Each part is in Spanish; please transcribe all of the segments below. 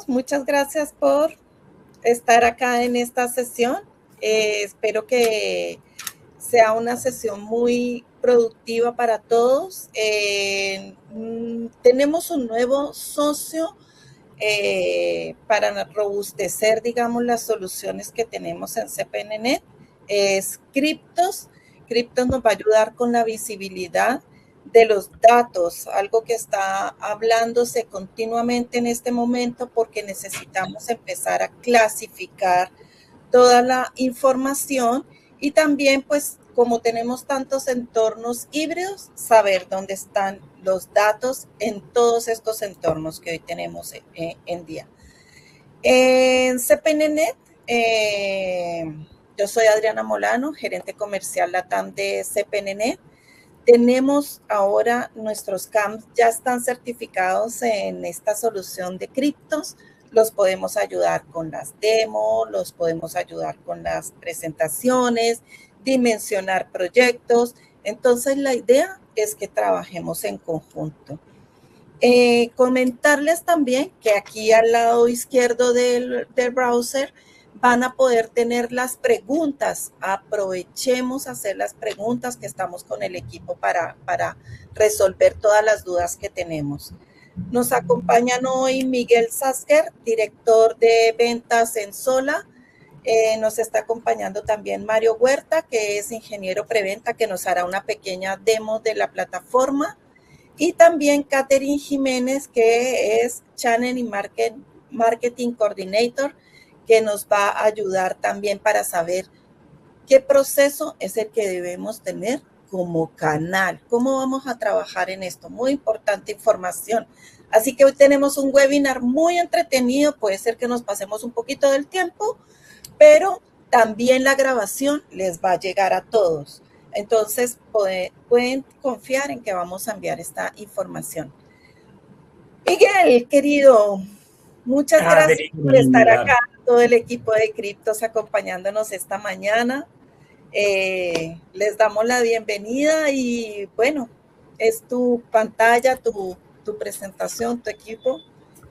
muchas gracias por estar acá en esta sesión. Espero que sea una sesión muy productiva para todos. Tenemos un nuevo socio para robustecer, digamos, las soluciones que tenemos en CPNet. Es Cryptos. Cryptos nos va a ayudar con la visibilidad de los datos, algo que está hablándose continuamente en este momento porque necesitamos empezar a clasificar toda la información y también, pues, como tenemos tantos entornos híbridos, saber dónde están los datos en todos estos entornos que hoy tenemos en día. En CPNet, yo soy Adriana Molano, gerente comercial LATAM de CPNet. Tenemos ahora nuestros CAMs ya están certificados en esta solución de criptos. Los podemos ayudar con las demos, los podemos ayudar con las presentaciones, dimensionar proyectos. Entonces, la idea es que trabajemos en conjunto. Comentarles también que aquí al lado izquierdo del browser van a poder tener las preguntas. Aprovechemos a hacer las preguntas, que estamos con el equipo para resolver todas las dudas que tenemos. Nos acompañan hoy Miguel Sasker, director de ventas en Sola. Nos está acompañando también Mario Huerta, que es ingeniero preventa, que nos hará una pequeña demo de la plataforma. Y también Catherine Jiménez, que es Channel y Marketing Coordinator, que nos va a ayudar también para saber qué proceso es el que debemos tener como canal. ¿Cómo vamos a trabajar en esto? Muy importante información. Así que hoy tenemos un webinar muy entretenido. Puede ser que nos pasemos un poquito del tiempo, pero también la grabación les va a llegar a todos. Entonces, pueden confiar en que vamos a enviar esta información. Miguel, querido, muchas gracias por estar acá, todo el equipo de Cryptos acompañándonos esta mañana. Les damos la bienvenida y bueno, es tu pantalla, tu presentación, tu equipo,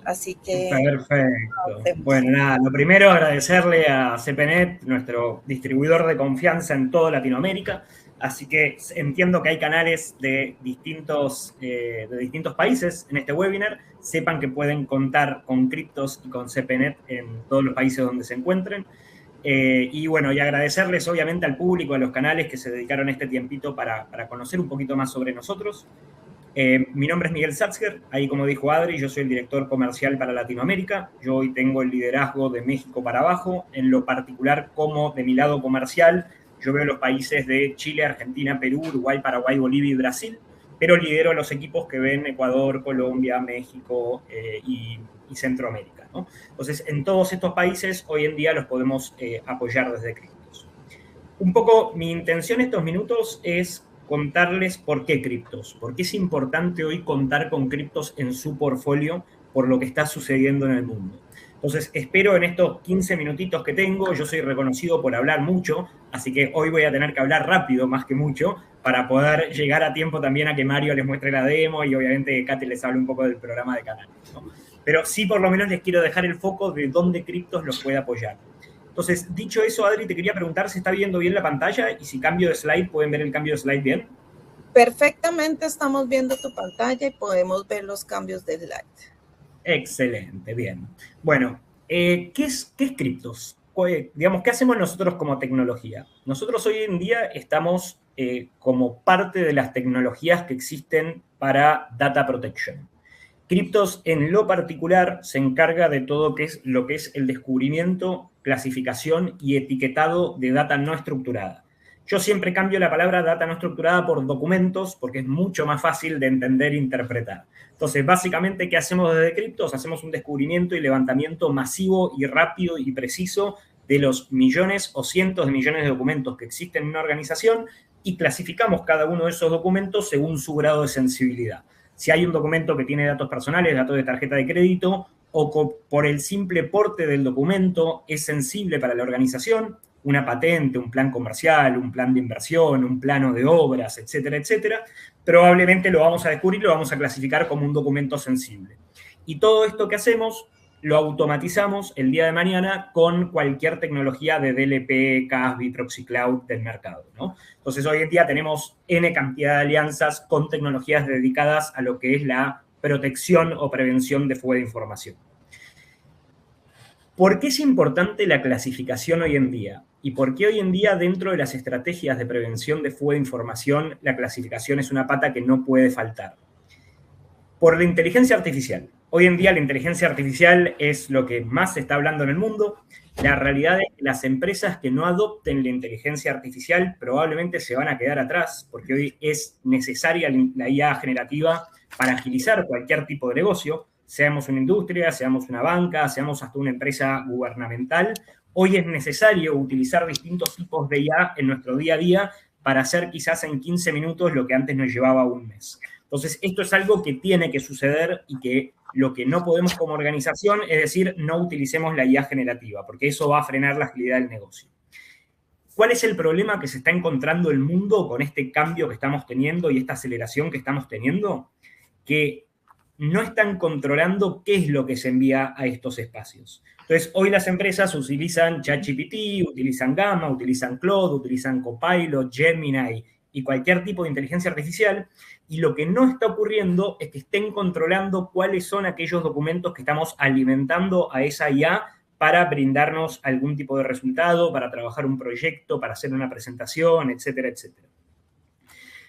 así que... Perfecto. Bueno, nada, lo primero agradecerle a CPNet, nuestro distribuidor de confianza en toda Latinoamérica, así que entiendo que hay canales de distintos países en este webinar. Sepan que pueden contar con Cryptos y con CPNet en todos los países donde se encuentren. Y bueno, y agradecerles obviamente al público, a los canales que se dedicaron este tiempito para conocer un poquito más sobre nosotros. Mi nombre es Miguel Satzker, ahí como dijo Adri, yo soy el director comercial para Latinoamérica. Yo hoy tengo el liderazgo de México para abajo, en lo particular como de mi lado comercial. Yo veo los países de Chile, Argentina, Perú, Uruguay, Paraguay, Bolivia y Brasil, pero lidero los equipos que ven Ecuador, Colombia, México y Centroamérica, ¿no? Entonces, en todos estos países hoy en día los podemos apoyar desde Cryptos. Un poco mi intención estos minutos es contarles por qué Cryptos, por qué es importante hoy contar con Cryptos en su portfolio por lo que está sucediendo en el mundo. Entonces, espero en estos 15 minutitos que tengo, yo soy reconocido por hablar mucho, así que hoy voy a tener que hablar rápido más que mucho para poder llegar a tiempo también a que Mario les muestre la demo y obviamente Kate les hable un poco del programa de canales, ¿no? Pero sí, por lo menos les quiero dejar el foco de dónde Cryptos los puede apoyar. Entonces, dicho eso, Adri, te quería preguntar si está viendo bien la pantalla y si cambio de slide, ¿pueden ver el cambio de slide bien? Perfectamente estamos viendo tu pantalla y podemos ver los cambios de slide. Excelente, bien. Bueno, ¿qué es Cryptos? Digamos, ¿qué hacemos nosotros como tecnología? Nosotros hoy en día estamos como parte de las tecnologías que existen para data protection. Cryptos en lo particular se encarga de todo lo que es el descubrimiento, clasificación y etiquetado de data no estructurada. Yo siempre cambio la palabra data no estructurada por documentos porque es mucho más fácil de entender e interpretar. Entonces, básicamente, ¿qué hacemos desde Cryptos? Hacemos un descubrimiento y levantamiento masivo y rápido y preciso de los millones o cientos de millones de documentos que existen en una organización y clasificamos cada uno de esos documentos según su grado de sensibilidad. Si hay un documento que tiene datos personales, datos de tarjeta de crédito, o por el simple porte del documento es sensible para la organización, una patente, un plan comercial, un plan de inversión, un plano de obras, etcétera, etcétera, probablemente lo vamos a descubrir, lo vamos a clasificar como un documento sensible. Y todo esto que hacemos lo automatizamos el día de mañana con cualquier tecnología de DLP, CASB, Proxy Cloud del mercado, ¿no? Entonces, hoy en día tenemos N cantidad de alianzas con tecnologías dedicadas a lo que es la protección o prevención de fuga de información. ¿Por qué es importante la clasificación hoy en día? ¿Y por qué hoy en día, dentro de las estrategias de prevención de fuga de información, la clasificación es una pata que no puede faltar? Por la inteligencia artificial. Hoy en día la inteligencia artificial es lo que más se está hablando en el mundo. La realidad es que las empresas que no adopten la inteligencia artificial probablemente se van a quedar atrás, porque hoy es necesaria la IA generativa para agilizar cualquier tipo de negocio, seamos una industria, seamos una banca, seamos hasta una empresa gubernamental. Hoy es necesario utilizar distintos tipos de IA en nuestro día a día para hacer quizás en 15 minutos lo que antes nos llevaba un mes. Entonces, esto es algo que tiene que suceder y que lo que no podemos como organización es decir, no utilicemos la IA generativa, porque eso va a frenar la agilidad del negocio. ¿Cuál es el problema que se está encontrando el mundo con este cambio que estamos teniendo y esta aceleración que estamos teniendo? Que no están controlando qué es lo que se envía a estos espacios. Entonces, hoy las empresas utilizan ChatGPT, utilizan Gamma, utilizan Claude, utilizan Copilot, Gemini y cualquier tipo de inteligencia artificial, y lo que no está ocurriendo es que estén controlando cuáles son aquellos documentos que estamos alimentando a esa IA para brindarnos algún tipo de resultado, para trabajar un proyecto, para hacer una presentación, etcétera, etcétera.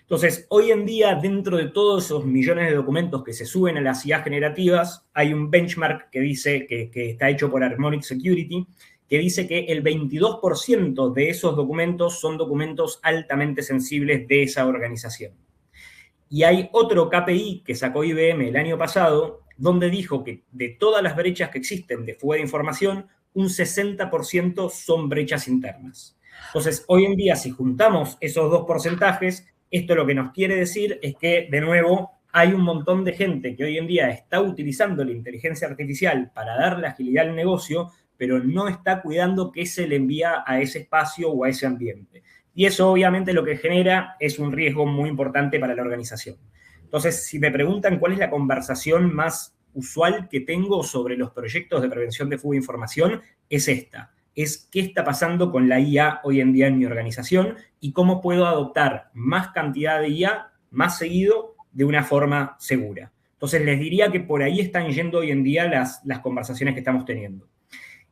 Entonces, hoy en día, dentro de todos esos millones de documentos que se suben a las IA generativas, hay un benchmark que dice que está hecho por Harmonic Security, que dice que el 22% de esos documentos son documentos altamente sensibles de esa organización. Y hay otro KPI que sacó IBM el año pasado, donde dijo que de todas las brechas que existen de fuga de información, un 60% son brechas internas. Entonces, hoy en día, si juntamos esos dos porcentajes, esto lo que nos quiere decir es que, de nuevo, hay un montón de gente que hoy en día está utilizando la inteligencia artificial para darle agilidad al negocio, pero no está cuidando qué se le envía a ese espacio o a ese ambiente. Y eso obviamente lo que genera es un riesgo muy importante para la organización. Entonces, si me preguntan cuál es la conversación más usual que tengo sobre los proyectos de prevención de fuga de información, es esta. Es qué está pasando con la IA hoy en día en mi organización y cómo puedo adoptar más cantidad de IA más seguido de una forma segura. Entonces, les diría que por ahí están yendo hoy en día las conversaciones que estamos teniendo.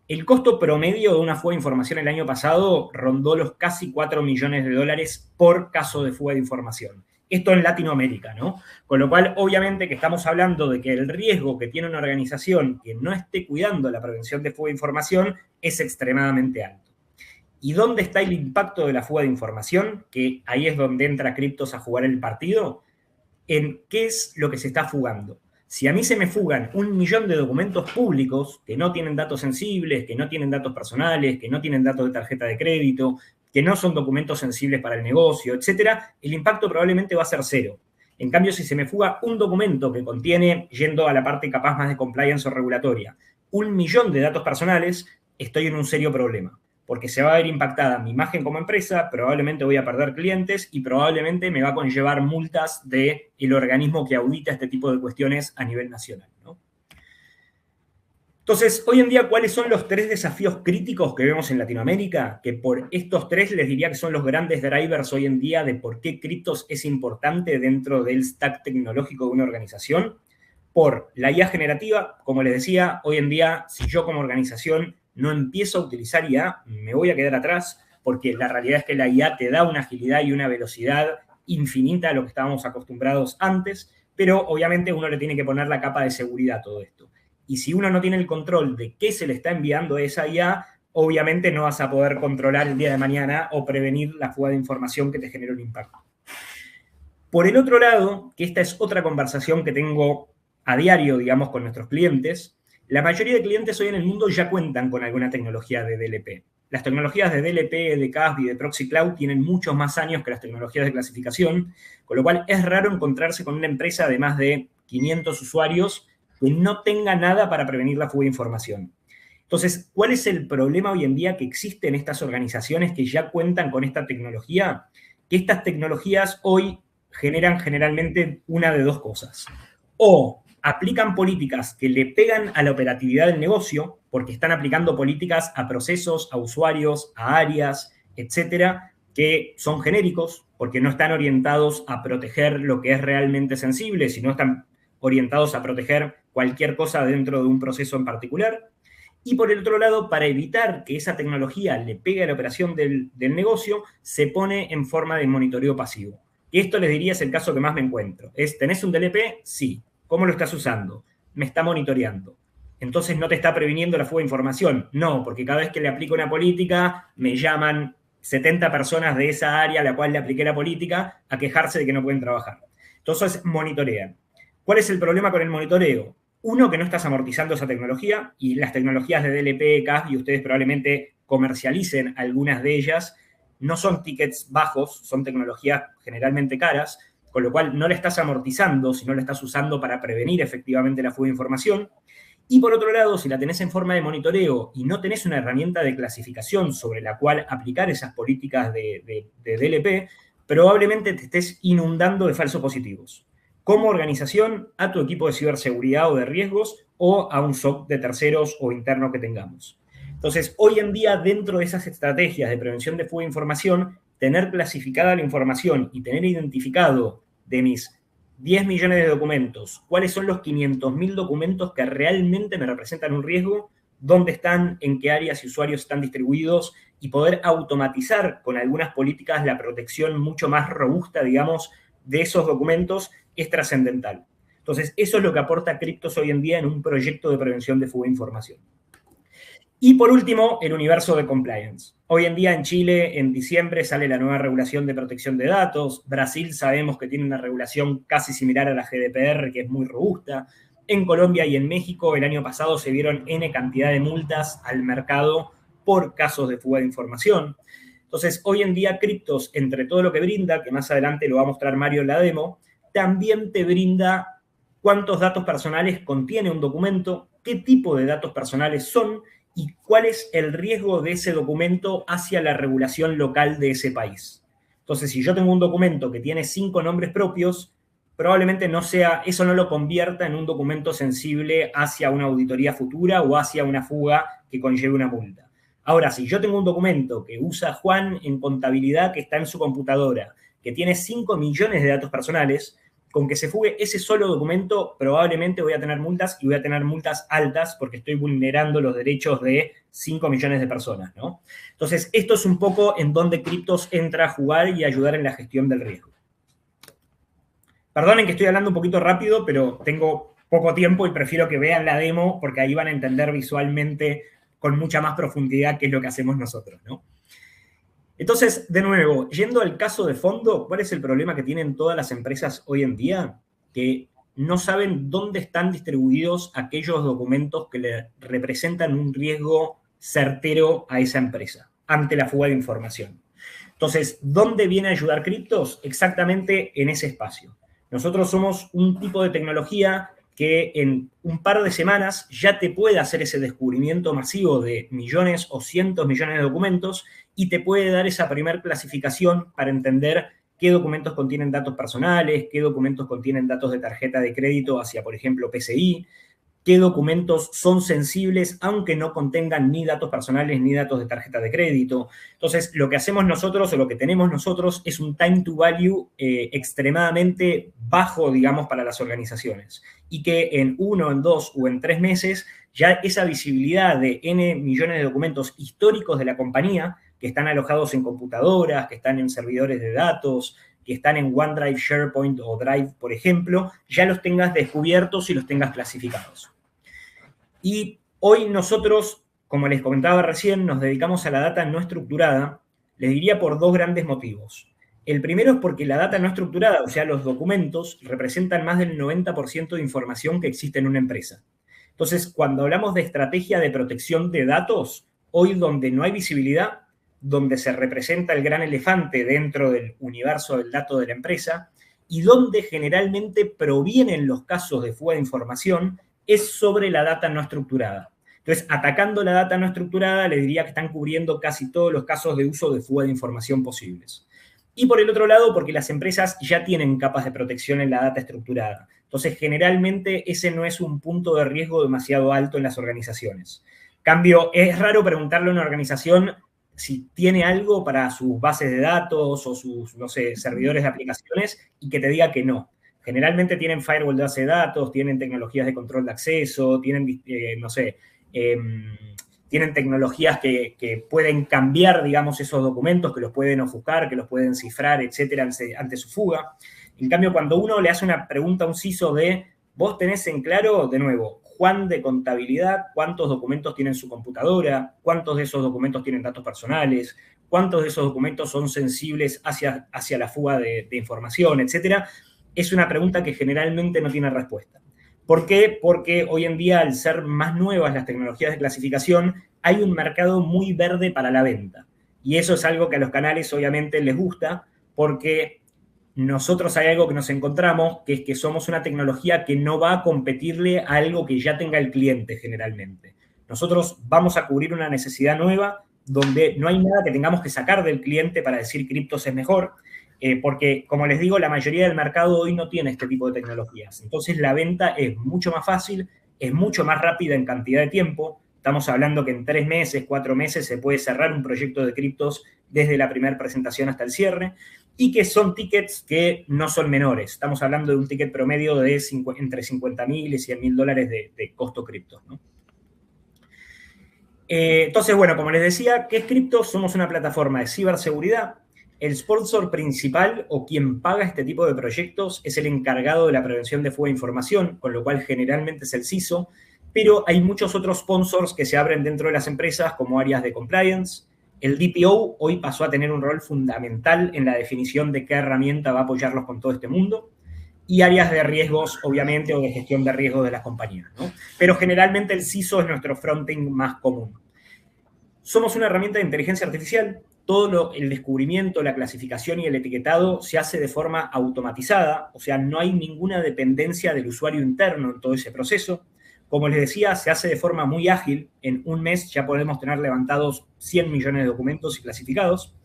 El costo promedio de una fuga de información el año pasado rondó los casi $4 millones por caso de fuga de información. Esto en Latinoamérica, ¿no? Con lo cual, obviamente que estamos hablando de que el riesgo que tiene una organización que no esté cuidando la prevención de fuga de información es extremadamente alto. ¿Y dónde está el impacto de la fuga de información? Que ahí es donde entra Cryptos a jugar el partido. En qué es lo que se está fugando. Si a mí se me fugan 1 millón de documentos públicos que no tienen datos sensibles, que no tienen datos personales, que no tienen datos de tarjeta de crédito, que no son documentos sensibles para el negocio, etcétera, el impacto probablemente va a ser cero. En cambio, si se me fuga un documento que contiene, yendo a la parte capaz más de compliance o regulatoria, 1 millón de datos personales, estoy en un serio problema. Porque se va a ver impactada mi imagen como empresa, probablemente voy a perder clientes y probablemente me va a conllevar multas del organismo que audita este tipo de cuestiones a nivel nacional, ¿no? Entonces, hoy en día, ¿cuáles son los 3 desafíos críticos que vemos en Latinoamérica? Que por estos 3 les diría que son los grandes drivers hoy en día de por qué Cryptos es importante dentro del stack tecnológico de una organización. Por la IA generativa, como les decía, hoy en día, si yo como organización no empiezo a utilizar IA, me voy a quedar atrás, porque la realidad es que la IA te da una agilidad y una velocidad infinita a lo que estábamos acostumbrados antes, pero obviamente uno le tiene que poner la capa de seguridad a todo esto. Y si uno no tiene el control de qué se le está enviando a esa IA, obviamente no vas a poder controlar el día de mañana o prevenir la fuga de información que te genera un impacto. Por el otro lado, que esta es otra conversación que tengo a diario, digamos, con nuestros clientes, la mayoría de clientes hoy en el mundo ya cuentan con alguna tecnología de DLP. Las tecnologías de DLP, de CASB y de Proxy Cloud tienen muchos más años que las tecnologías de clasificación, con lo cual es raro encontrarse con una empresa de más de 500 usuarios que no tenga nada para prevenir la fuga de información. Entonces, ¿cuál es el problema hoy en día que existe en estas organizaciones que ya cuentan con esta tecnología? Que estas tecnologías hoy generan generalmente una de dos cosas. O aplican políticas que le pegan a la operatividad del negocio, porque están aplicando políticas a procesos, a usuarios, a áreas, etcétera, que son genéricos, porque no están orientados a proteger lo que es realmente sensible, sino están orientados a proteger cualquier cosa dentro de un proceso en particular. Y por el otro lado, para evitar que esa tecnología le pegue a la operación del negocio, se pone en forma de monitoreo pasivo. Y esto les diría es el caso que más me encuentro. ¿Tenés un DLP? Sí. ¿Cómo lo estás usando? Me está monitoreando. Entonces no te está previniendo la fuga de información. No, porque cada vez que le aplico una política, me llaman 70 personas de esa área a la cual le apliqué la política a quejarse de que no pueden trabajar. Entonces monitorean. ¿Cuál es el problema con el monitoreo? Uno, que no estás amortizando esa tecnología, y las tecnologías de DLP, CAF, y ustedes probablemente comercialicen algunas de ellas, no son tickets bajos, son tecnologías generalmente caras, con lo cual no la estás amortizando, sino la estás usando para prevenir efectivamente la fuga de información. Y por otro lado, si la tenés en forma de monitoreo y no tenés una herramienta de clasificación sobre la cual aplicar esas políticas de DLP, probablemente te estés inundando de falsos positivos. Como organización, a tu equipo de ciberseguridad o de riesgos, o a un SOC de terceros o interno que tengamos. Entonces, hoy en día, dentro de esas estrategias de prevención de fuga de información, tener clasificada la información y tener identificado de mis 10 millones de documentos, cuáles son los 500.000 documentos que realmente me representan un riesgo, dónde están, en qué áreas y usuarios están distribuidos, y poder automatizar con algunas políticas la protección mucho más robusta, digamos, de esos documentos, es trascendental. Entonces, eso es lo que aporta Cryptos hoy en día en un proyecto de prevención de fuga de información. Y por último, el universo de compliance. Hoy en día en Chile, en diciembre, sale la nueva regulación de protección de datos. Brasil sabemos que tiene una regulación casi similar a la GDPR, que es muy robusta. En Colombia y en México, el año pasado se vieron N cantidad de multas al mercado por casos de fuga de información. Entonces, hoy en día, Cryptos, entre todo lo que brinda, que más adelante lo va a mostrar Mario en la demo, también te brinda cuántos datos personales contiene un documento, qué tipo de datos personales son, y cuál es el riesgo de ese documento hacia la regulación local de ese país. Entonces, si yo tengo un documento que tiene 5 nombres propios, probablemente eso no lo convierta en un documento sensible hacia una auditoría futura o hacia una fuga que conlleve una multa. Ahora, si yo tengo un documento que usa Juan en contabilidad, que está en su computadora, que tiene 5 millones de datos personales, con que se fugue ese solo documento, probablemente voy a tener multas, y voy a tener multas altas porque estoy vulnerando los derechos de 5 millones de personas, ¿no? Entonces, esto es un poco en donde Cryptos entra a jugar y a ayudar en la gestión del riesgo. Perdonen que estoy hablando un poquito rápido, pero tengo poco tiempo y prefiero que vean la demo porque ahí van a entender visualmente con mucha más profundidad qué es lo que hacemos nosotros, ¿no? Entonces, de nuevo, yendo al caso de fondo, ¿cuál es el problema que tienen todas las empresas hoy en día? Que no saben dónde están distribuidos aquellos documentos que le representan un riesgo certero a esa empresa ante la fuga de información. Entonces, ¿dónde viene a ayudar Cryptos? Exactamente en ese espacio. Nosotros somos un tipo de tecnología que en un par de semanas ya te puede hacer ese descubrimiento masivo de millones o cientos millones de documentos y te puede dar esa primer clasificación para entender qué documentos contienen datos personales, qué documentos contienen datos de tarjeta de crédito hacia, por ejemplo, PCI, qué documentos son sensibles aunque no contengan ni datos personales ni datos de tarjeta de crédito. Entonces, lo que hacemos nosotros o lo que tenemos nosotros es un time to value extremadamente bajo, digamos, para las organizaciones. Y que en 1, en 2 o en 3 meses ya esa visibilidad de N millones de documentos históricos de la compañía que están alojados en computadoras, que están en servidores de datos, que están en OneDrive, SharePoint o Drive, por ejemplo, ya los tengas descubiertos y los tengas clasificados. Y hoy nosotros, como les comentaba recién, nos dedicamos a la data no estructurada, les diría por 2 grandes motivos. El primero es porque la data no estructurada, o sea, los documentos, representan más del 90% de información que existe en una empresa. Entonces, cuando hablamos de estrategia de protección de datos, hoy donde no hay visibilidad, donde se representa el gran elefante dentro del universo del dato de la empresa, y donde generalmente provienen los casos de fuga de información, es sobre la data no estructurada. Entonces, atacando la data no estructurada, le diría que están cubriendo casi todos los casos de uso de fuga de información posibles. Y por el otro lado, porque las empresas ya tienen capas de protección en la data estructurada. Entonces, generalmente ese no es un punto de riesgo demasiado alto en las organizaciones. Cambio, es raro preguntarle a una organización si tiene algo para sus bases de datos o sus, no sé, servidores de aplicaciones y que te diga que no. Generalmente tienen firewall de base de datos, tienen tecnologías de control de acceso, tienen, no sé, tienen tecnologías que pueden cambiar, digamos, esos documentos, que los pueden ofuscar, que los pueden cifrar, etcétera, ante su fuga. En cambio, cuando uno le hace una pregunta a un CISO de, vos tenés en claro, de nuevo, Juan de contabilidad, cuántos documentos tiene en su computadora, cuántos de esos documentos tienen datos personales, cuántos de esos documentos son sensibles hacia la fuga de información, etcétera, es una pregunta que generalmente no tiene respuesta. ¿Por qué? Porque hoy en día, al ser más nuevas las tecnologías de clasificación, hay un mercado muy verde para la venta. Y eso es algo que a los canales obviamente les gusta, porque nosotros hay algo que nos encontramos, que es que somos una tecnología que no va a competirle a algo que ya tenga el cliente generalmente. Nosotros vamos a cubrir una necesidad nueva donde no hay nada que tengamos que sacar del cliente para decir criptos es mejor, porque, como les digo, la mayoría del mercado hoy no tiene este tipo de tecnologías. Entonces, la venta es mucho más fácil, es mucho más rápida en cantidad de tiempo. Estamos hablando que en 3 meses, 4 meses se puede cerrar un proyecto de criptos desde la primera presentación hasta el cierre, y que son tickets que no son menores. Estamos hablando de un ticket promedio de entre $50,000 y $100,000 de costo cripto, ¿no? Entonces, bueno, como les decía, ¿qué es cripto? Somos una plataforma de ciberseguridad. El sponsor principal o quien paga este tipo de proyectos es el encargado de la prevención de fuga de información, con lo cual generalmente es el CISO, pero hay muchos otros sponsors que se abren dentro de las empresas como áreas de compliance. El DPO hoy pasó a tener un rol fundamental en la definición de qué herramienta va a apoyarlos con todo este mundo, y áreas de riesgos, obviamente, o de gestión de riesgos de las compañías, ¿no? Pero generalmente el CISO es nuestro frontend más común. Somos una herramienta de inteligencia artificial. Todo el descubrimiento, la clasificación y el etiquetado se hace de forma automatizada, o sea, no hay ninguna dependencia del usuario interno en todo ese proceso. Como les decía, se hace de forma muy ágil. En un mes ya podemos tener levantados 100 millones de documentos y clasificados.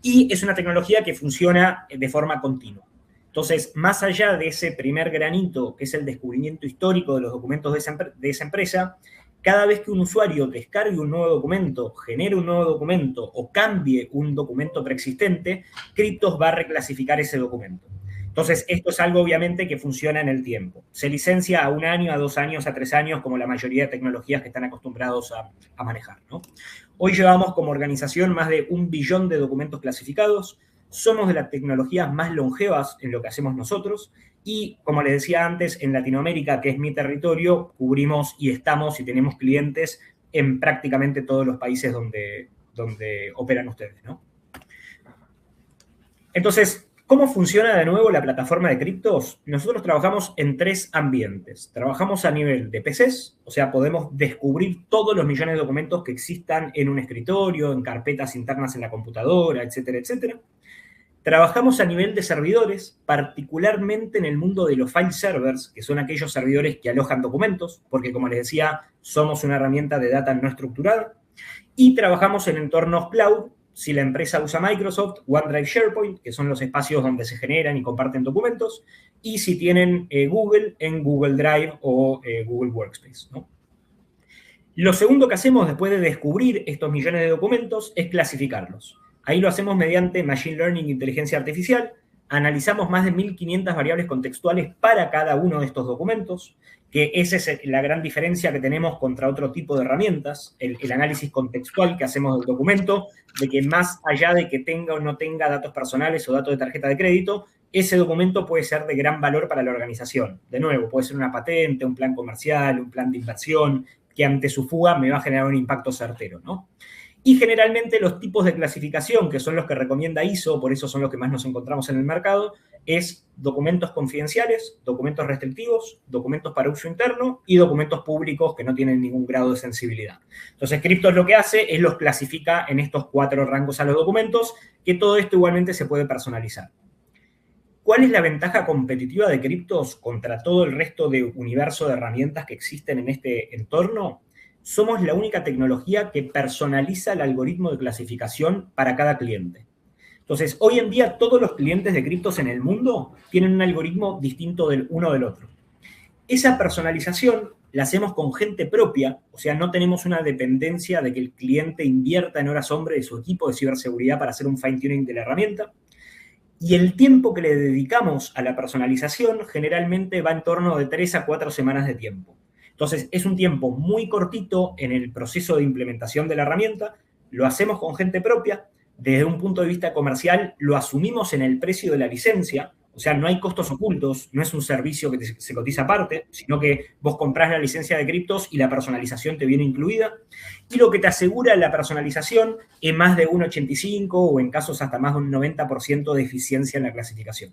Y es una tecnología que funciona de forma continua. Entonces, más allá de ese primer granito, que es el descubrimiento histórico de los documentos de esa empresa, cada vez que un usuario descargue un nuevo documento, genere un nuevo documento o cambie un documento preexistente, Cryptos va a reclasificar ese documento. Entonces, esto es algo obviamente que funciona en el tiempo. Se licencia a 1 año, a 2 años, a 3 años, como la mayoría de tecnologías que están acostumbrados a manejar, ¿no? Hoy llevamos como organización más de 1 billón de documentos clasificados. Somos de las tecnologías más longevas en lo que hacemos nosotros. Y, como les decía antes, en Latinoamérica, que es mi territorio, cubrimos y estamos y tenemos clientes en prácticamente todos los países donde operan ustedes, ¿no? Entonces, ¿cómo funciona de nuevo la plataforma de criptos? Nosotros trabajamos en 3 ambientes. Trabajamos a nivel de PCs, o sea, podemos descubrir todos los millones de documentos que existan en un escritorio, en carpetas internas en la computadora, etcétera, etcétera. Trabajamos a nivel de servidores, particularmente en el mundo de los file servers, que son aquellos servidores que alojan documentos, porque, como les decía, somos una herramienta de data no estructurada. Y trabajamos en entornos cloud. Si la empresa usa Microsoft, OneDrive, SharePoint, que son los espacios donde se generan y comparten documentos, y si tienen Google, en Google Drive o Google Workspace, ¿no? Lo segundo que hacemos después de descubrir estos millones de documentos es clasificarlos. Ahí lo hacemos mediante Machine Learning e Inteligencia Artificial. Analizamos más de 1.500 variables contextuales para cada uno de estos documentos, que esa es la gran diferencia que tenemos contra otro tipo de herramientas, el análisis contextual que hacemos del documento, de que más allá de que tenga o no tenga datos personales o datos de tarjeta de crédito, ese documento puede ser de gran valor para la organización. De nuevo, puede ser una patente, un plan comercial, un plan de inversión, que ante su fuga me va a generar un impacto certero, ¿no? Y generalmente los tipos de clasificación, que son los que recomienda ISO, por eso son los que más nos encontramos en el mercado, es documentos confidenciales, documentos restrictivos, documentos para uso interno y documentos públicos que no tienen ningún grado de sensibilidad. Entonces, Cryptos lo que hace es los clasifica en estos 4 rangos a los documentos, que todo esto igualmente se puede personalizar. ¿Cuál es la ventaja competitiva de Cryptos contra todo el resto de universo de herramientas que existen en este entorno? Somos la única tecnología que personaliza el algoritmo de clasificación para cada cliente. Entonces, hoy en día todos los clientes de criptos en el mundo tienen un algoritmo distinto del uno del otro. Esa personalización la hacemos con gente propia, o sea, no tenemos una dependencia de que el cliente invierta en horas hombre de su equipo de ciberseguridad para hacer un fine-tuning de la herramienta. Y el tiempo que le dedicamos a la personalización generalmente va en torno de 3 a 4 semanas de tiempo. Entonces, es un tiempo muy cortito en el proceso de implementación de la herramienta, lo hacemos con gente propia, desde un punto de vista comercial lo asumimos en el precio de la licencia, o sea, no hay costos ocultos, no es un servicio que se cotiza aparte, sino que vos comprás la licencia de criptos y la personalización te viene incluida. Y lo que te asegura la personalización es más de un 85% o en casos hasta más de un 90% de eficiencia en la clasificación.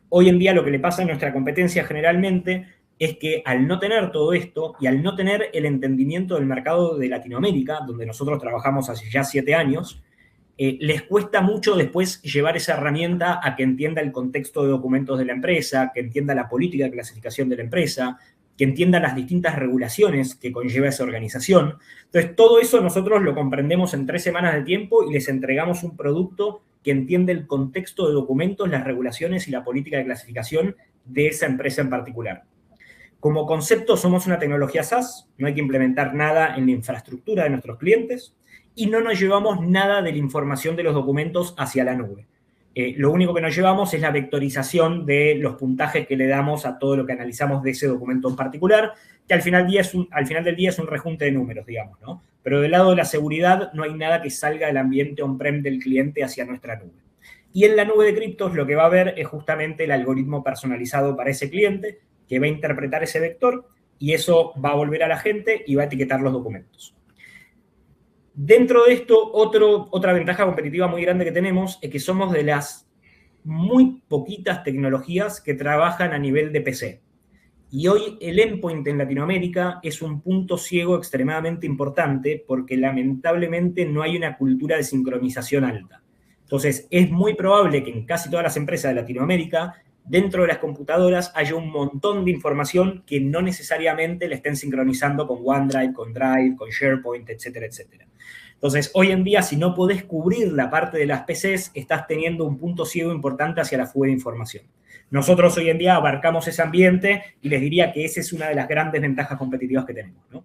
Hoy en día lo que le pasa a nuestra competencia generalmente es que al no tener todo esto y al no tener el entendimiento del mercado de Latinoamérica, donde nosotros trabajamos hace ya 7 años, les cuesta mucho después llevar esa herramienta a que entienda el contexto de documentos de la empresa, que entienda la política de clasificación de la empresa, que entienda las distintas regulaciones que conlleva esa organización. Entonces, todo eso nosotros lo comprendemos en 3 semanas de tiempo y les entregamos un producto que entiende el contexto de documentos, las regulaciones y la política de clasificación de esa empresa en particular. Como concepto, somos una tecnología SaaS, no hay que implementar nada en la infraestructura de nuestros clientes y no nos llevamos nada de la información de los documentos hacia la nube. Lo único que nos llevamos es la vectorización de los puntajes que le damos a todo lo que analizamos de ese documento en particular, que al final del día es un rejunte de números, digamos, ¿no? Pero del lado de la seguridad no hay nada que salga del ambiente on-prem del cliente hacia nuestra nube. Y en la nube de criptos lo que va a haber es justamente el algoritmo personalizado para ese cliente que va a interpretar ese vector y eso va a volver a la gente y va a etiquetar los documentos. Dentro de esto, otra ventaja competitiva muy grande que tenemos es que somos de las muy poquitas tecnologías que trabajan a nivel de PC. Y hoy el endpoint en Latinoamérica es un punto ciego extremadamente importante porque lamentablemente no hay una cultura de sincronización alta. Entonces, es muy probable que en casi todas las empresas de Latinoamérica, dentro de las computadoras, haya un montón de información que no necesariamente la estén sincronizando con OneDrive, con Drive, con SharePoint, etcétera, etcétera. Entonces, hoy en día, si no podés cubrir la parte de las PCs, estás teniendo un punto ciego importante hacia la fuga de información. Nosotros hoy en día abarcamos ese ambiente y les diría que esa es una de las grandes ventajas competitivas que tenemos, ¿no?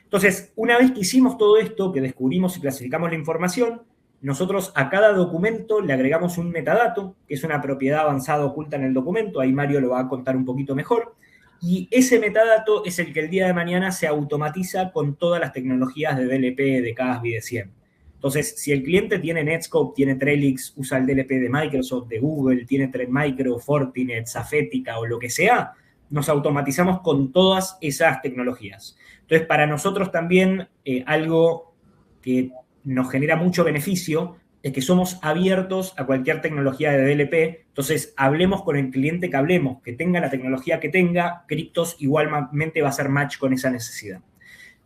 Entonces, una vez que hicimos todo esto, que descubrimos y clasificamos la información, nosotros a cada documento le agregamos un metadato, que es una propiedad avanzada oculta en el documento, ahí Mario lo va a contar un poquito mejor, y ese metadato es el que el día de mañana se automatiza con todas las tecnologías de DLP, de CASB y de SIEM. Entonces, si el cliente tiene Netscope, tiene Trellix, usa el DLP de Microsoft, de Google, tiene Trend Micro, Fortinet, Safetica o lo que sea, nos automatizamos con todas esas tecnologías. Entonces, para nosotros también algo que nos genera mucho beneficio es que somos abiertos a cualquier tecnología de DLP. Entonces, hablemos con el cliente que hablemos, que tenga la tecnología que tenga, Cryptos igualmente va a ser match con esa necesidad.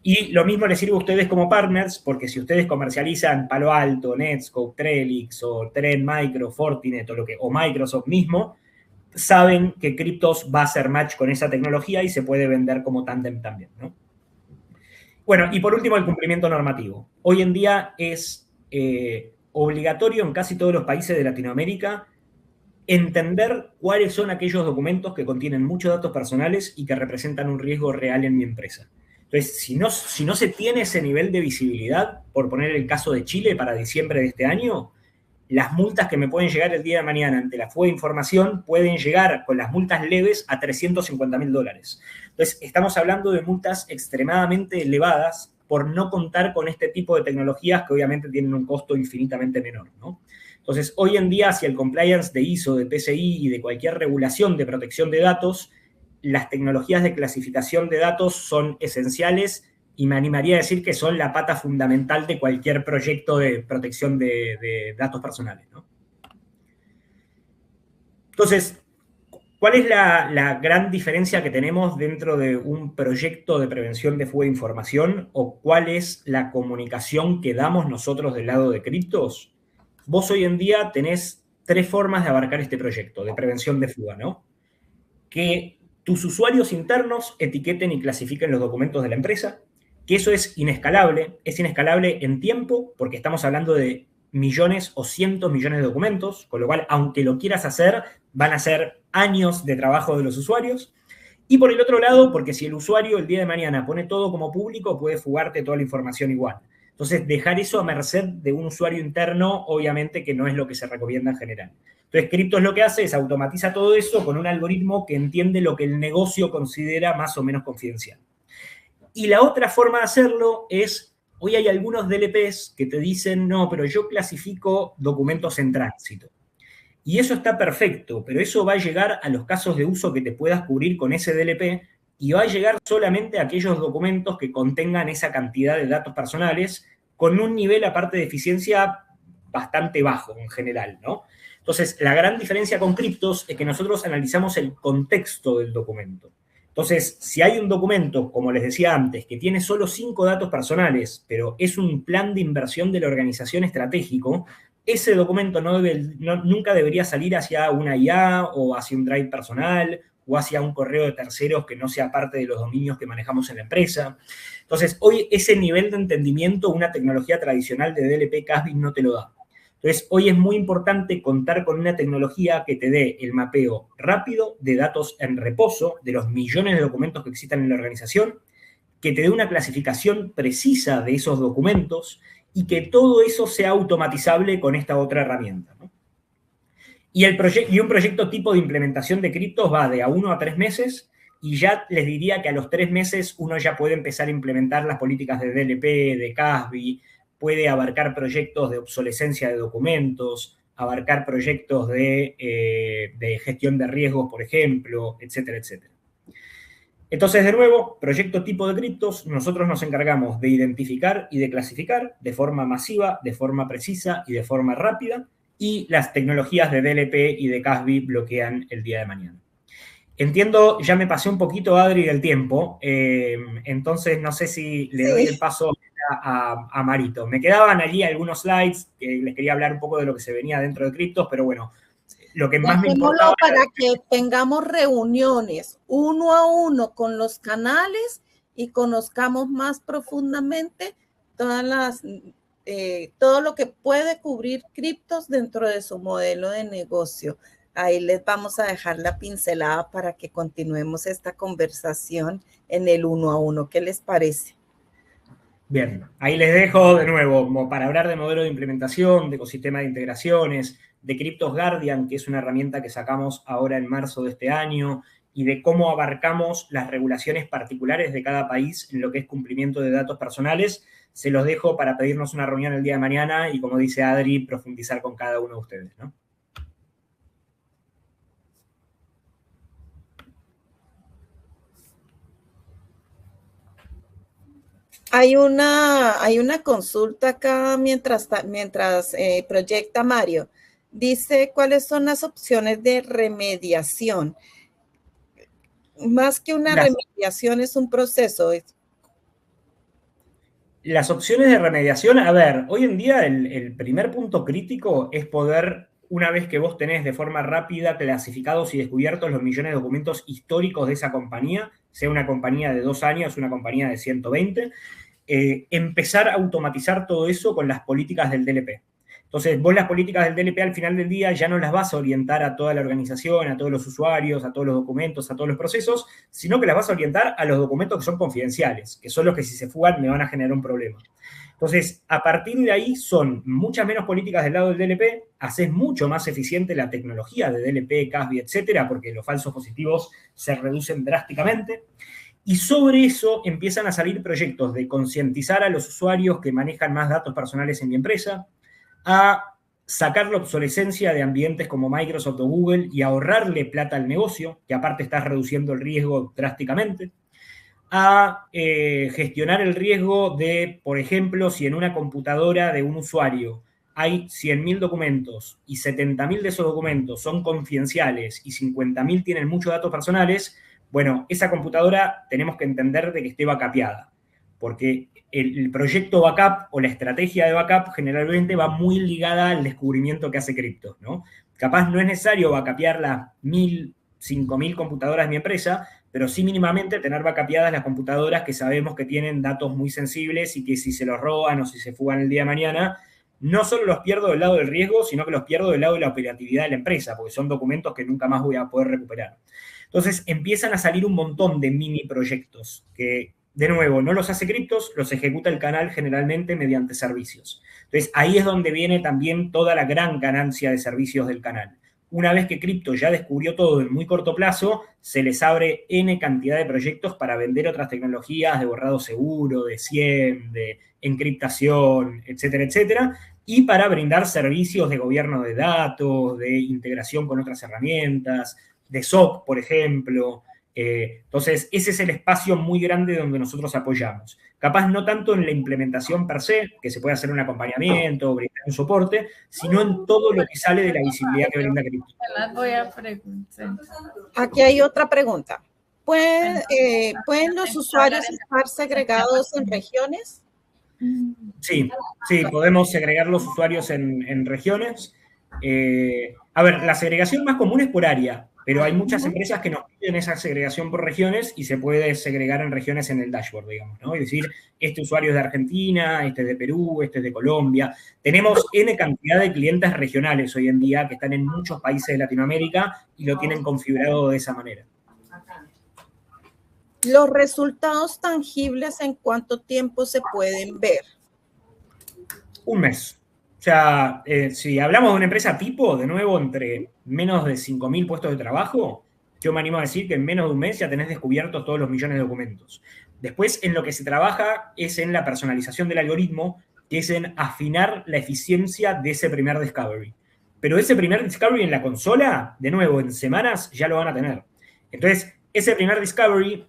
Y lo mismo les sirve a ustedes como partners, porque si ustedes comercializan Palo Alto, Netscope, Trellix o Trend Micro, Fortinet o Microsoft mismo, saben que Cryptos va a ser match con esa tecnología y se puede vender como tándem también, ¿no? Bueno, y por último, el cumplimiento normativo. Hoy en día es obligatorio en casi todos los países de Latinoamérica entender cuáles son aquellos documentos que contienen muchos datos personales y que representan un riesgo real en mi empresa. Entonces, si no se tiene ese nivel de visibilidad, por poner el caso de Chile para diciembre de este año, las multas que me pueden llegar el día de mañana ante la fuga de información pueden llegar con las multas leves a $350.000. Entonces, estamos hablando de multas extremadamente elevadas por no contar con este tipo de tecnologías que obviamente tienen un costo infinitamente menor, ¿no? Entonces, hoy en día, hacia el compliance de ISO, de PCI y de cualquier regulación de protección de datos, las tecnologías de clasificación de datos son esenciales y me animaría a decir que son la pata fundamental de cualquier proyecto de protección de datos personales, ¿no? Entonces, ¿cuál es la gran diferencia que tenemos dentro de un proyecto de prevención de fuga de información o cuál es la comunicación que damos nosotros del lado de Cryptos? Vos hoy en día tenés 3 formas de abarcar este proyecto de prevención de fuga, ¿no? Que tus usuarios internos etiqueten y clasifiquen los documentos de la empresa, que eso es inescalable en tiempo, porque estamos hablando de millones o cientos millones de documentos, con lo cual, aunque lo quieras hacer, van a ser años de trabajo de los usuarios, Y por el otro lado, porque si el usuario el día de mañana pone todo como público, puede fugarte toda la información igual. Entonces, dejar eso a merced de un usuario interno, obviamente que no es lo que se recomienda en general. Entonces, Cryptos lo que hace es automatiza todo eso con un algoritmo que entiende lo que el negocio considera más o menos confidencial. Y la otra forma de hacerlo es, hoy hay algunos DLPs que te dicen, no, pero yo clasifico documentos en tránsito. Y eso está perfecto, pero eso va a llegar a los casos de uso que te puedas cubrir con ese DLP y va a llegar solamente a aquellos documentos que contengan esa cantidad de datos personales con un nivel aparte de eficiencia bastante bajo en general, ¿no? Entonces, la gran diferencia con Cryptos es que nosotros analizamos el contexto del documento. Entonces, si hay un documento, como les decía antes, que tiene solo 5 datos personales, pero es un plan de inversión de la organización estratégico, ese documento nunca debería salir hacia una IA o hacia un drive personal o hacia un correo de terceros que no sea parte de los dominios que manejamos en la empresa. Entonces, hoy ese nivel de entendimiento una tecnología tradicional de DLP CASB no te lo da. Entonces, hoy es muy importante contar con una tecnología que te dé el mapeo rápido de datos en reposo de los millones de documentos que existan en la organización, que te dé una clasificación precisa de esos documentos y que todo eso sea automatizable con esta otra herramienta, ¿no? Y un proyecto tipo de implementación de criptos va de a 1 a 3 meses y ya les diría que a los 3 meses uno ya puede empezar a implementar las políticas de DLP, de CASB, puede abarcar proyectos de obsolescencia de documentos, abarcar proyectos de gestión de riesgos, por ejemplo, etcétera, etcétera. Entonces, de nuevo, proyecto tipo de criptos, nosotros nos encargamos de identificar y de clasificar de forma masiva, de forma precisa y de forma rápida, y las tecnologías de DLP y de CASB bloquean el día de mañana. Entiendo, ya me pasé un poquito, Adri, del tiempo, entonces no sé si le doy el paso a Marito. Me quedaban allí algunos slides que les quería hablar un poco de lo que se venía dentro de criptos, pero bueno, lo que más me importaba para que tengamos reuniones 1 a 1 con los canales y conozcamos más profundamente todo lo que puede cubrir criptos dentro de su modelo de negocio. Ahí les vamos a dejar la pincelada para que continuemos esta conversación en el 1 a 1. ¿Qué les parece? Bien, ahí les dejo de nuevo, como para hablar de modelo de implementación, de ecosistema de integraciones, de Cryptos Guardian, que es una herramienta que sacamos ahora en marzo de este año, y de cómo abarcamos las regulaciones particulares de cada país en lo que es cumplimiento de datos personales. Se los dejo para pedirnos una reunión el día de mañana y, como dice Adri, profundizar con cada uno de ustedes, ¿no? Hay una consulta acá mientras proyecta Mario. Dice cuáles son las opciones de remediación. Más que una remediación es un proceso. Las opciones de remediación, a ver, hoy en día el primer punto crítico es poder, una vez que vos tenés de forma rápida clasificados y descubiertos los millones de documentos históricos de esa compañía, sea una compañía de 2 años, una compañía de 120, empezar a automatizar todo eso con las políticas del DLP. Entonces, vos las políticas del DLP al final del día ya no las vas a orientar a toda la organización, a todos los usuarios, a todos los documentos, a todos los procesos, sino que las vas a orientar a los documentos que son confidenciales, que son los que si se fugan me van a generar un problema. Entonces, a partir de ahí son muchas menos políticas del lado del DLP, haces mucho más eficiente la tecnología de DLP, CASB, etcétera, porque los falsos positivos se reducen drásticamente. Y sobre eso empiezan a salir proyectos de concientizar a los usuarios que manejan más datos personales en mi empresa, a sacar la obsolescencia de ambientes como Microsoft o Google y ahorrarle plata al negocio, que aparte estás reduciendo el riesgo drásticamente, a gestionar el riesgo de, por ejemplo, si en una computadora de un usuario hay 100.000 documentos y 70.000 de esos documentos son confidenciales y 50.000 tienen muchos datos personales, bueno, esa computadora tenemos que entender de que esté backupeada, porque el proyecto backup o la estrategia de backup generalmente va muy ligada al descubrimiento que hace Cryptos, ¿no? Capaz no es necesario backupear las 1.000, 5.000 computadoras de mi empresa, pero sí mínimamente tener backupeadas las computadoras que sabemos que tienen datos muy sensibles y que si se los roban o si se fugan el día de mañana, no solo los pierdo del lado del riesgo, sino que los pierdo del lado de la operatividad de la empresa, porque son documentos que nunca más voy a poder recuperar. Entonces empiezan a salir un montón de mini proyectos que, de nuevo, no los hace Cryptos, los ejecuta el canal generalmente mediante servicios. Entonces ahí es donde viene también toda la gran ganancia de servicios del canal. Una vez que Crypto ya descubrió todo en muy corto plazo, se les abre N cantidad de proyectos para vender otras tecnologías de borrado seguro, de SIEM, de encriptación, etcétera, etcétera, y para brindar servicios de gobierno de datos, de integración con otras herramientas, de SOC, por ejemplo. Entonces, ese es el espacio muy grande donde nosotros apoyamos. Capaz no tanto en la implementación per se, que se puede hacer un acompañamiento, brindar un soporte, sino en todo lo que sale de la visibilidad que brinda Crypto. Las voy a preguntar. Aquí hay otra pregunta. ¿Pueden los usuarios estar segregados en regiones? Sí, podemos segregar los usuarios en regiones. A ver, la segregación más común es por área, pero hay muchas empresas que nos piden esa segregación por regiones y se puede segregar en regiones en el dashboard, digamos, ¿no? Es decir, este usuario es de Argentina, este es de Perú, este es de Colombia. Tenemos N cantidad de clientes regionales hoy en día que están en muchos países de Latinoamérica y lo tienen configurado de esa manera. Los resultados tangibles, ¿en cuánto tiempo se pueden ver? Un mes. O sea, si hablamos de una empresa tipo, de nuevo, entre menos de 5.000 puestos de trabajo, yo me animo a decir que en menos de un mes ya tenés descubiertos todos los millones de documentos. Después, en lo que se trabaja es en la personalización del algoritmo, que es en afinar la eficiencia de ese primer discovery. Pero ese primer discovery en la consola, de nuevo, en semanas ya lo van a tener. Entonces, ese primer discovery,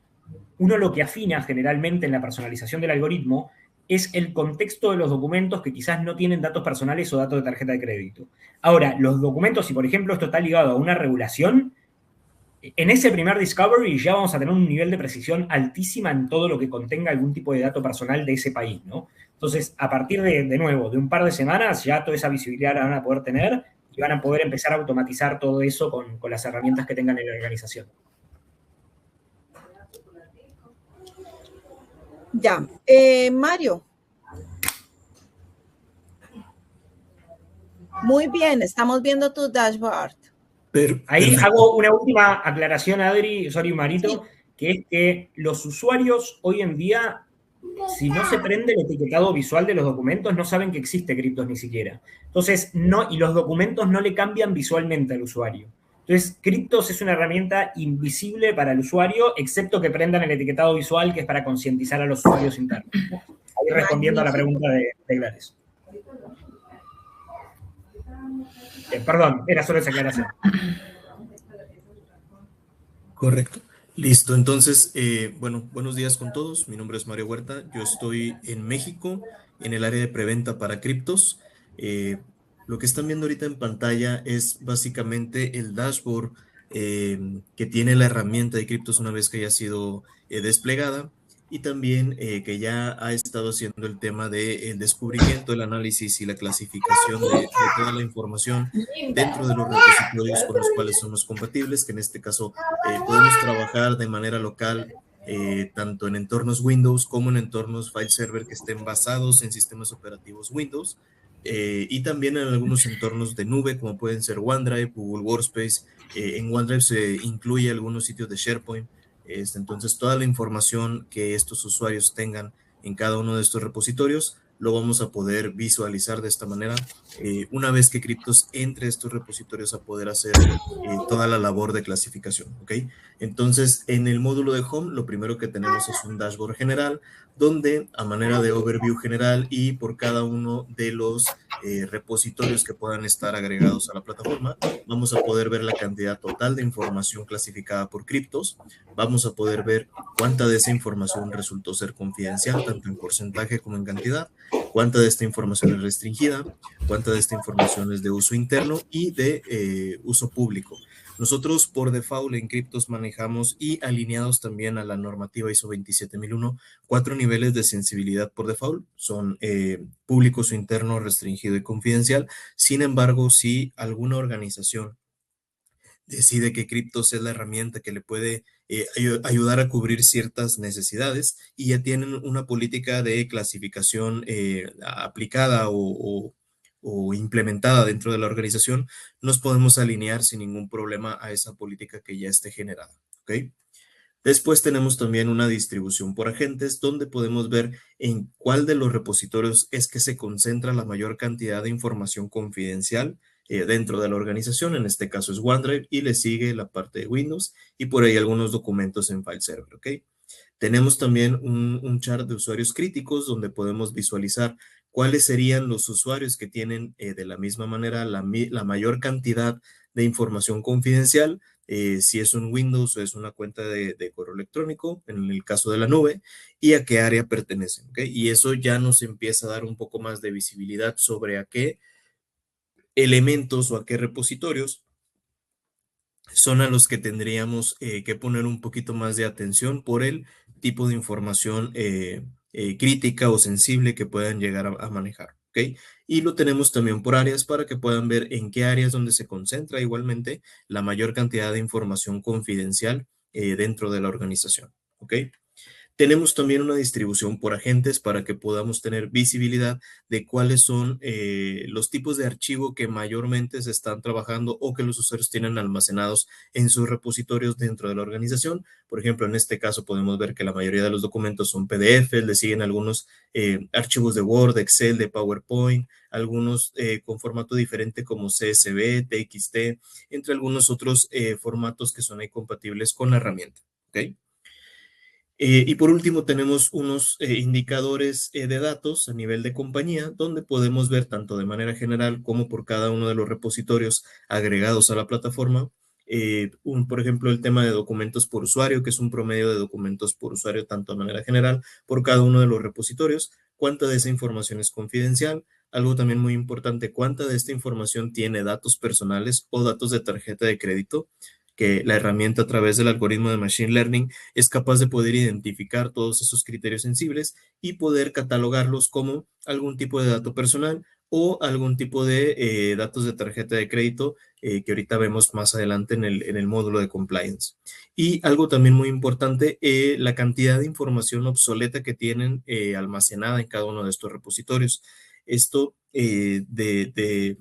uno lo que afina generalmente en la personalización del algoritmo es el contexto de los documentos que quizás no tienen datos personales o datos de tarjeta de crédito. Ahora, los documentos, si por ejemplo esto está ligado a una regulación, en ese primer discovery ya vamos a tener un nivel de precisión altísima en todo lo que contenga algún tipo de dato personal de ese país, ¿no? Entonces, a partir de nuevo, de un par de semanas, ya toda esa visibilidad la van a poder tener y van a poder empezar a automatizar todo eso con las herramientas que tengan en la organización. Ya. Mario. Muy bien, estamos viendo tu dashboard. Ahí hago una última aclaración, Adri, sorry, Marito, sí, que es que los usuarios hoy en día, si no se prende el etiquetado visual de los documentos, no saben que existe Cryptos ni siquiera. Entonces, y los documentos no le cambian visualmente al usuario. Entonces, Cryptos es una herramienta invisible para el usuario, excepto que prendan el etiquetado visual, que es para concientizar a los usuarios internos. Ahí respondiendo a la pregunta de Gladys. Perdón, era solo esa aclaración. Correcto. Listo, entonces, bueno, buenos días con todos. Mi nombre es Mario Huerta. Yo estoy en México, en el área de preventa para criptos. Lo que están viendo ahorita en pantalla es básicamente el dashboard que tiene la herramienta de criptos una vez que haya sido desplegada, y también que ya ha estado haciendo el tema del descubrimiento, el análisis y la clasificación de toda la información dentro de los repositorios con los cuales somos compatibles, que en este caso podemos trabajar de manera local, tanto en entornos Windows como en entornos file server que estén basados en sistemas operativos Windows, y también en algunos entornos de nube como pueden ser OneDrive, Google Workspace. En OneDrive se incluye algunos sitios de SharePoint. Entonces, toda la información que estos usuarios tengan en cada uno de estos repositorios lo vamos a poder visualizar de esta manera una vez que Cryptos entre a estos repositorios a poder hacer toda la labor de clasificación, ¿ok? Entonces, en el módulo de Home, lo primero que tenemos es un dashboard general, donde a manera de overview general y por cada uno de los repositorios que puedan estar agregados a la plataforma, vamos a poder ver la cantidad total de información clasificada por Cryptos. Vamos a poder ver cuánta de esa información resultó ser confidencial, tanto en porcentaje como en cantidad, cuánta de esta información es restringida, cuánta de esta información es de uso interno y de uso público. Nosotros por default en Cryptos manejamos, y alineados también a la normativa ISO 27001, 4 niveles de sensibilidad por default. Son público, uso interno, restringido y confidencial. Sin embargo, si alguna organización decide que Cryptos es la herramienta que le puede ayudar a cubrir ciertas necesidades y ya tienen una política de clasificación aplicada o implementada dentro de la organización, nos podemos alinear sin ningún problema a esa política que ya esté generada, ¿ok? Después tenemos también una distribución por agentes donde podemos ver en cuál de los repositorios es que se concentra la mayor cantidad de información confidencial dentro de la organización. En este caso es OneDrive y le sigue la parte de Windows y por ahí algunos documentos en file server, ¿ok? Tenemos también un chart de usuarios críticos donde podemos visualizar cuáles serían los usuarios que tienen de la misma manera la mayor cantidad de información confidencial, si es un Windows o es una cuenta de correo electrónico, en el caso de la nube, y a qué área pertenecen, ¿ok? Y eso ya nos empieza a dar un poco más de visibilidad sobre a qué elementos o a qué repositorios son a los que tendríamos que poner un poquito más de atención por el tipo de información crítica o sensible que puedan llegar a manejar, ¿ok? Y lo tenemos también por áreas para que puedan ver en qué áreas donde se concentra igualmente la mayor cantidad de información confidencial dentro de la organización, ¿ok? Tenemos también una distribución por agentes para que podamos tener visibilidad de cuáles son los tipos de archivo que mayormente se están trabajando o que los usuarios tienen almacenados en sus repositorios dentro de la organización. Por ejemplo, en este caso podemos ver que la mayoría de los documentos son PDF, le siguen algunos archivos de Word, de Excel, de PowerPoint, algunos con formato diferente como CSV, TXT, entre algunos otros formatos que son ahí compatibles con la herramienta, ¿ok? Y por último, tenemos unos indicadores de datos a nivel de compañía, donde podemos ver tanto de manera general como por cada uno de los repositorios agregados a la plataforma. Por ejemplo, el tema de documentos por usuario, que es un promedio de documentos por usuario, tanto de manera general, por cada uno de los repositorios. Cuánta de esa información es confidencial. Algo también muy importante, cuánta de esta información tiene datos personales o datos de tarjeta de crédito, que la herramienta a través del algoritmo de Machine Learning es capaz de poder identificar todos esos criterios sensibles y poder catalogarlos como algún tipo de dato personal o algún tipo de datos de tarjeta de crédito que ahorita vemos más adelante en el módulo de compliance. Y algo también muy importante, la cantidad de información obsoleta que tienen almacenada en cada uno de estos repositorios. Esto de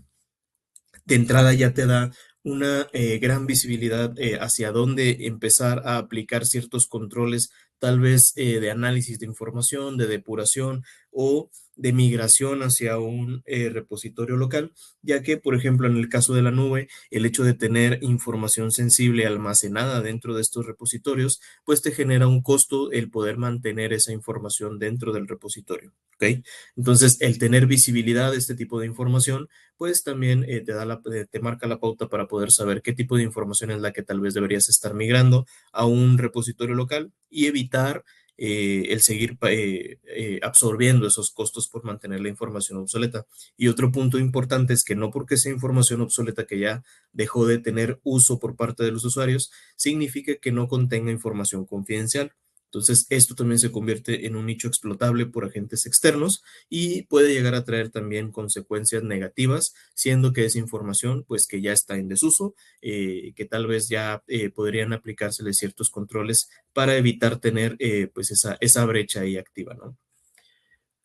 entrada ya te da una gran visibilidad hacia dónde empezar a aplicar ciertos controles, tal vez de análisis de información, de depuración o de migración hacia un repositorio local, ya que, por ejemplo, en el caso de la nube, el hecho de tener información sensible almacenada dentro de estos repositorios, pues te genera un costo el poder mantener esa información dentro del repositorio, ¿ok? Entonces, el tener visibilidad de este tipo de información pues también te marca la pauta para poder saber qué tipo de información es la que tal vez deberías estar migrando a un repositorio local y evitar el seguir absorbiendo esos costos por mantener la información obsoleta. Y otro punto importante es que no porque sea información obsoleta que ya dejó de tener uso por parte de los usuarios, significa que no contenga información confidencial. Entonces, esto también se convierte en un nicho explotable por agentes externos y puede llegar a traer también consecuencias negativas, siendo que esa información, pues que ya está en desuso, que tal vez ya podrían aplicársele ciertos controles para evitar tener pues esa brecha ahí activa, ¿no?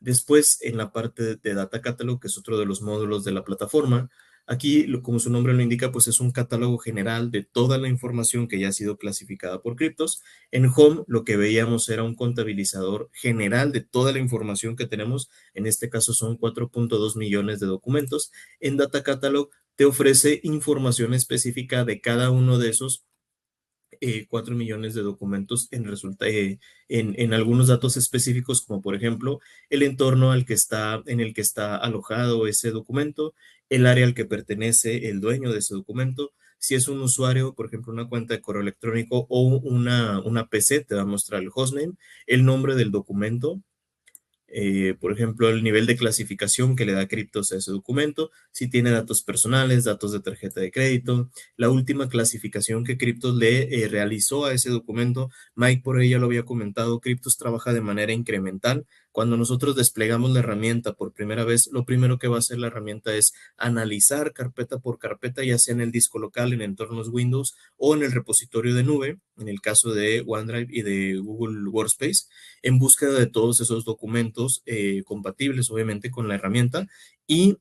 Después, en la parte de Data Catalog, que es otro de los módulos de la plataforma, aquí, como su nombre lo indica, pues es un catálogo general de toda la información que ya ha sido clasificada por criptos. En Home, lo que veíamos era un contabilizador general de toda la información que tenemos. En este caso son 4.2 millones de documentos. En Data Catalog te ofrece información específica de cada uno de esos 4 millones de documentos en algunos datos específicos, como por ejemplo el entorno en el que está alojado ese documento, el área al que pertenece el dueño de ese documento. Si es un usuario, por ejemplo, una cuenta de correo electrónico o una PC, te va a mostrar el hostname, el nombre del documento, por ejemplo, el nivel de clasificación que le da Cryptos a ese documento, si tiene datos personales, datos de tarjeta de crédito, la última clasificación que Cryptos le realizó a ese documento. Mike por ahí ya lo había comentado, Cryptos trabaja de manera incremental. Cuando nosotros desplegamos la herramienta por primera vez, lo primero que va a hacer la herramienta es analizar carpeta por carpeta, ya sea en el disco local, en entornos Windows o en el repositorio de nube, en el caso de OneDrive y de Google Workspace, en búsqueda de todos esos documentos compatibles, obviamente, con la herramienta y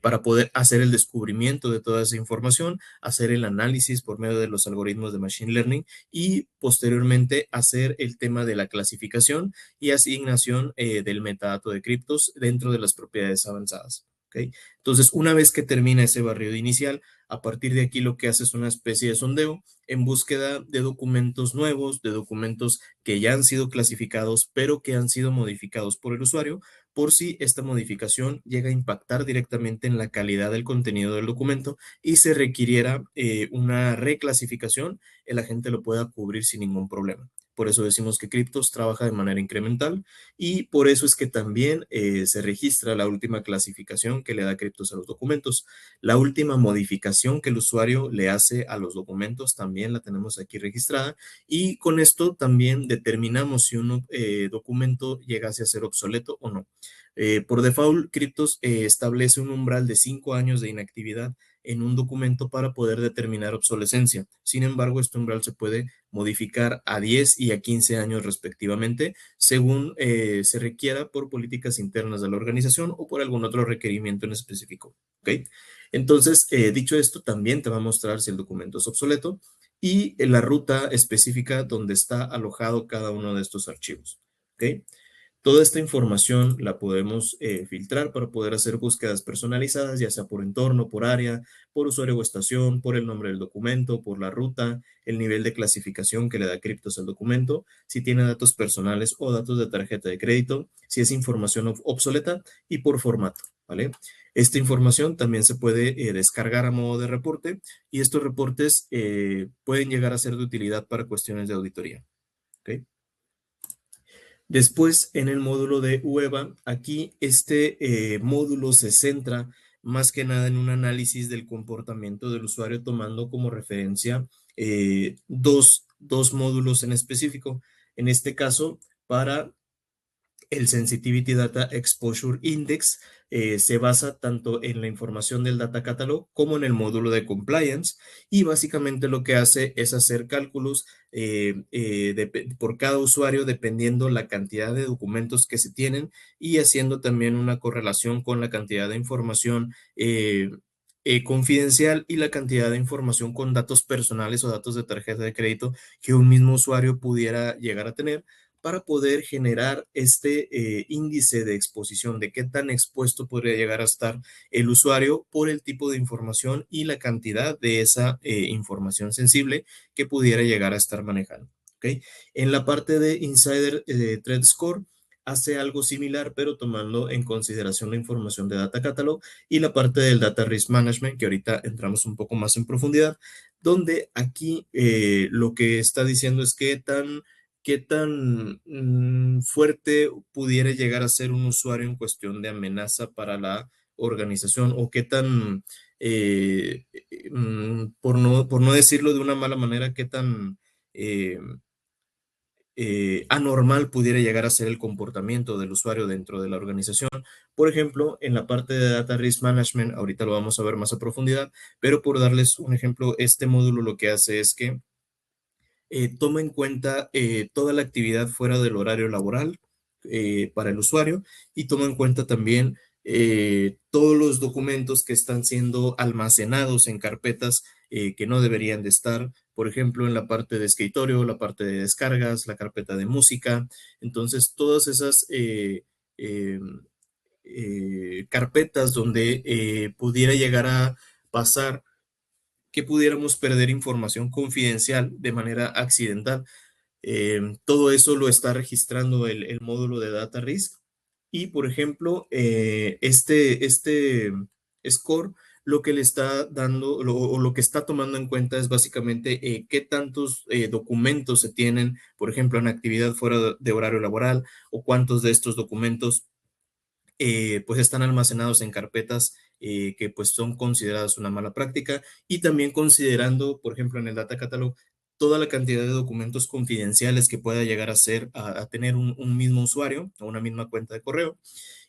para poder hacer el descubrimiento de toda esa información, hacer el análisis por medio de los algoritmos de Machine Learning y posteriormente hacer el tema de la clasificación y asignación del metadato de criptos dentro de las propiedades avanzadas. ¿Okay? Entonces, una vez que termina ese barrido inicial, a partir de aquí lo que hace es una especie de sondeo en búsqueda de documentos nuevos, de documentos que ya han sido clasificados, pero que han sido modificados por el usuario, por si esta modificación llega a impactar directamente en la calidad del contenido del documento y se requiriera una reclasificación, el agente lo pueda cubrir sin ningún problema. Por eso decimos que Cryptos trabaja de manera incremental y por eso es que también se registra la última clasificación que le da Cryptos a los documentos. La última modificación que el usuario le hace a los documentos también la tenemos aquí registrada y con esto también determinamos si un documento llegase a ser obsoleto o no. Por default, Cryptos establece un umbral de 5 años de inactividad en un documento para poder determinar obsolescencia. Sin embargo, este umbral se puede modificar a 10 y a 15 años respectivamente, según se requiera por políticas internas de la organización o por algún otro requerimiento en específico. ¿Okay? Entonces, dicho esto, también te va a mostrar si el documento es obsoleto y la ruta específica donde está alojado cada uno de estos archivos. ¿Okay? Toda esta información la podemos filtrar para poder hacer búsquedas personalizadas, ya sea por entorno, por área, por usuario o estación, por el nombre del documento, por la ruta, el nivel de clasificación que le da Cryptos al documento, si tiene datos personales o datos de tarjeta de crédito, si es información obsoleta y por formato, ¿vale? Esta información también se puede descargar a modo de reporte y estos reportes pueden llegar a ser de utilidad para cuestiones de auditoría, ¿ok? Después, en el módulo de UEBA, aquí este módulo se centra más que nada en un análisis del comportamiento del usuario, tomando como referencia dos módulos en específico. En este caso, para el Sensitivity Data Exposure Index se basa tanto en la información del Data Catalog como en el módulo de Compliance y básicamente lo que hace es hacer cálculos por cada usuario dependiendo la cantidad de documentos que se tienen y haciendo también una correlación con la cantidad de información confidencial y la cantidad de información con datos personales o datos de tarjeta de crédito que un mismo usuario pudiera llegar a tener para poder generar este índice de exposición, de qué tan expuesto podría llegar a estar el usuario por el tipo de información y la cantidad de esa información sensible que pudiera llegar a estar manejando. ¿Okay? En la parte de Insider Threat Score, hace algo similar, pero tomando en consideración la información de Data Catalog y la parte del Data Risk Management, que ahorita entramos un poco más en profundidad, donde aquí lo que está diciendo es qué tan fuerte pudiera llegar a ser un usuario en cuestión de amenaza para la organización o qué tan, por no decirlo de una mala manera, qué tan anormal pudiera llegar a ser el comportamiento del usuario dentro de la organización. Por ejemplo, en la parte de Data Risk Management, ahorita lo vamos a ver más a profundidad, pero por darles un ejemplo, este módulo lo que hace es que toma en cuenta toda la actividad fuera del horario laboral para el usuario y toma en cuenta también todos los documentos que están siendo almacenados en carpetas que no deberían de estar, por ejemplo, en la parte de escritorio, la parte de descargas, la carpeta de música. Entonces, todas esas eh, carpetas donde pudiera llegar a pasar que pudiéramos perder información confidencial de manera accidental. Todo eso lo está registrando el módulo de Data Risk. Y, por ejemplo, este score lo que le está dando o lo que está tomando en cuenta es básicamente qué tantos documentos se tienen, por ejemplo, en actividad fuera de horario laboral o cuántos de estos documentos pues están almacenados en carpetas que pues son consideradas una mala práctica y también considerando, por ejemplo, en el Data Catalog, toda la cantidad de documentos confidenciales que pueda llegar a tener un mismo usuario o una misma cuenta de correo.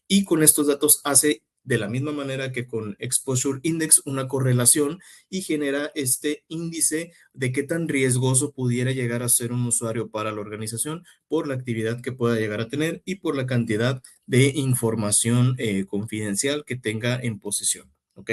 Y con estos datos hace de la misma manera que con Exposure Index, una correlación y genera este índice de qué tan riesgoso pudiera llegar a ser un usuario para la organización por la actividad que pueda llegar a tener y por la cantidad de información confidencial que tenga en posesión, ¿ok?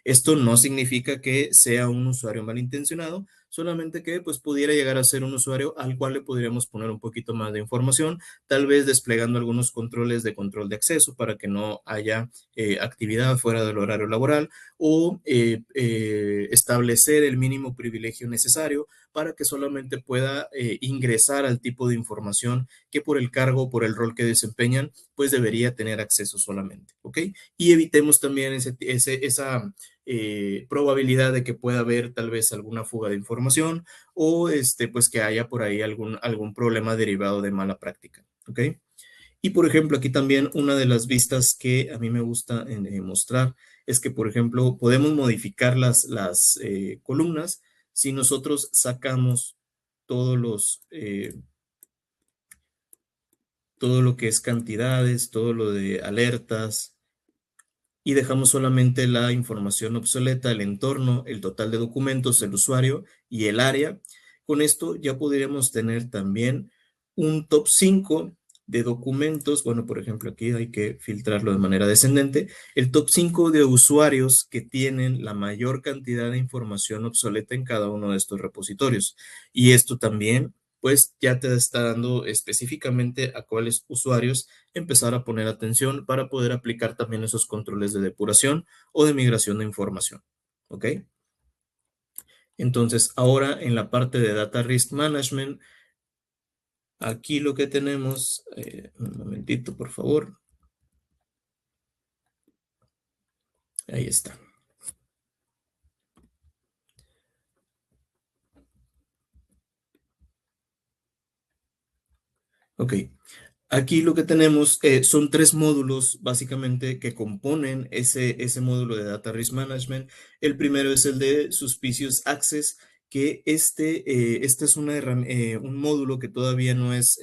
Esto no significa que sea un usuario malintencionado, solamente que pues pudiera llegar a ser un usuario al cual le podríamos poner un poquito más de información, tal vez desplegando algunos controles de control de acceso para que no haya actividad fuera del horario laboral o establecer el mínimo privilegio necesario para que solamente pueda ingresar al tipo de información que por el cargo o por el rol que desempeñan, pues debería tener acceso solamente, ¿ok? Y evitemos también esa probabilidad de que pueda haber tal vez alguna fuga de información o pues que haya por ahí algún problema derivado de mala práctica, ¿ok? Y por ejemplo, aquí también una de las vistas que a mí me gusta mostrar es que, por ejemplo, podemos modificar las columnas si nosotros sacamos todos todo lo que es cantidades, todo lo de alertas, y dejamos solamente la información obsoleta, el entorno, el total de documentos, el usuario y el área. Con esto ya podríamos tener también un top 5 de documentos. Bueno, por ejemplo, aquí hay que filtrarlo de manera descendente. El top 5 de usuarios que tienen la mayor cantidad de información obsoleta en cada uno de estos repositorios. Y esto también, pues ya te está dando específicamente a cuáles usuarios empezar a poner atención para poder aplicar también esos controles de depuración o de migración de información. ¿Ok? Entonces, ahora en la parte de Data Risk Management, aquí lo que tenemos, un momentito, por favor. Ahí está. Ok. Aquí lo que tenemos son 3 módulos básicamente que componen ese módulo de Data Risk Management. El primero es el de Suspicious Access, que este es un módulo que todavía no es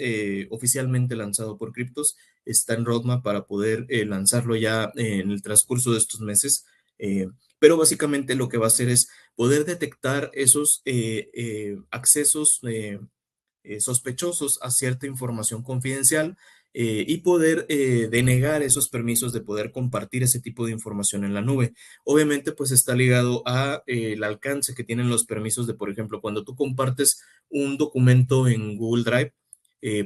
oficialmente lanzado por Cryptos. Está en roadmap para poder lanzarlo ya en el transcurso de estos meses. Pero básicamente lo que va a hacer es poder detectar esos accesos sospechosos a cierta información confidencial y poder denegar esos permisos de poder compartir ese tipo de información en la nube. Obviamente, pues está ligado a el alcance que tienen los permisos de, por ejemplo, cuando tú compartes un documento en Google Drive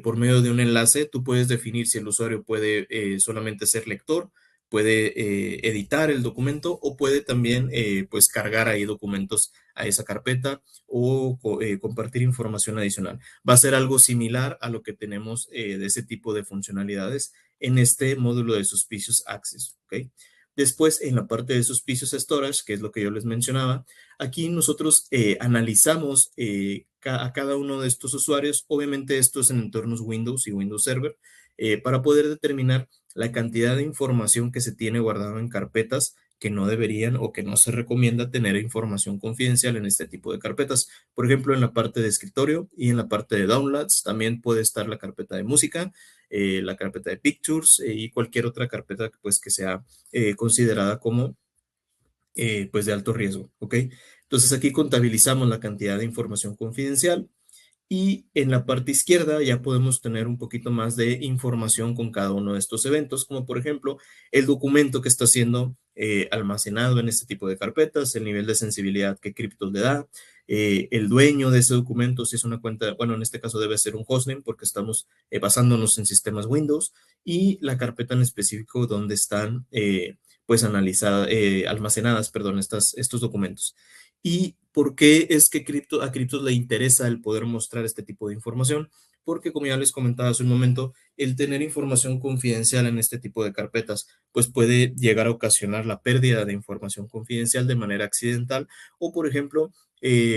por medio de un enlace, tú puedes definir si el usuario puede solamente ser lector, puede editar el documento o puede también pues cargar ahí documentos a esa carpeta o compartir información adicional. Va a ser algo similar a lo que tenemos de ese tipo de funcionalidades en este módulo de Suspicious Access, ¿ok? Después, en la parte de Suspicious Storage, que es lo que yo les mencionaba, aquí nosotros analizamos a cada uno de estos usuarios. Obviamente esto es en entornos Windows y Windows Server, para poder determinar la cantidad de información que se tiene guardada en carpetas que no deberían o que no se recomienda tener información confidencial en este tipo de carpetas. Por ejemplo, en la parte de escritorio y en la parte de downloads también puede estar la carpeta de música, la carpeta de pictures y cualquier otra carpeta pues, que sea considerada como pues de alto riesgo, ¿ok? Entonces aquí contabilizamos la cantidad de información confidencial y en la parte izquierda ya podemos tener un poquito más de información con cada uno de estos eventos, como por ejemplo el documento que está siendo almacenado en este tipo de carpetas, el nivel de sensibilidad que Cryptos le da, el dueño de ese documento, si es una cuenta, bueno, en este caso debe ser un hostname porque estamos basándonos en sistemas Windows, y la carpeta en específico donde están pues almacenadas, perdón, estos documentos. ¿Y por qué es que a Cryptos le interesa el poder mostrar este tipo de información? Porque, como ya les comentaba hace un momento, el tener información confidencial en este tipo de carpetas, pues puede llegar a ocasionar la pérdida de información confidencial de manera accidental o, por ejemplo,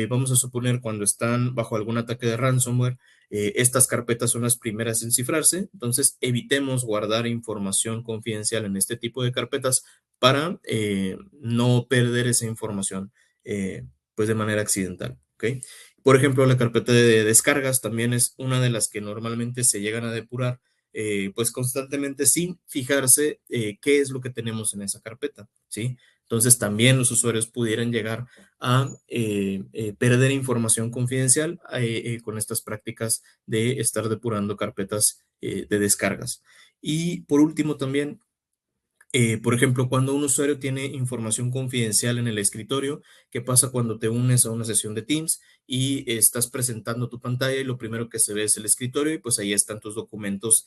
vamos a suponer cuando están bajo algún ataque de ransomware, estas carpetas son las primeras en cifrarse, entonces evitemos guardar información confidencial en este tipo de carpetas para no perder esa información pues de manera accidental, ¿ok? Por ejemplo, la carpeta de descargas también es una de las que normalmente se llegan a depurar pues constantemente sin fijarse qué es lo que tenemos en esa carpeta, ¿sí? Entonces también los usuarios pudieran llegar a perder información confidencial con estas prácticas de estar depurando carpetas de descargas. Y por último también, por ejemplo, cuando un usuario tiene información confidencial en el escritorio, ¿qué pasa cuando te unes a una sesión de Teams y estás presentando tu pantalla y lo primero que se ve es el escritorio y pues ahí están tus documentos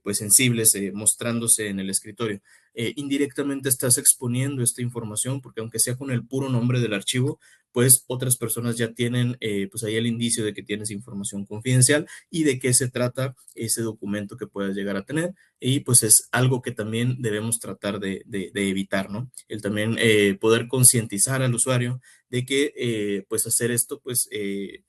pues sensibles mostrándose en el escritorio? Indirectamente estás exponiendo esta información porque aunque sea con el puro nombre del archivo, pues otras personas ya tienen pues ahí el indicio de que tienes información confidencial y de qué se trata ese documento que puedas llegar a tener. Y pues es algo que también debemos tratar de evitar, ¿no? El también poder concientizar al usuario de que pues hacer esto pues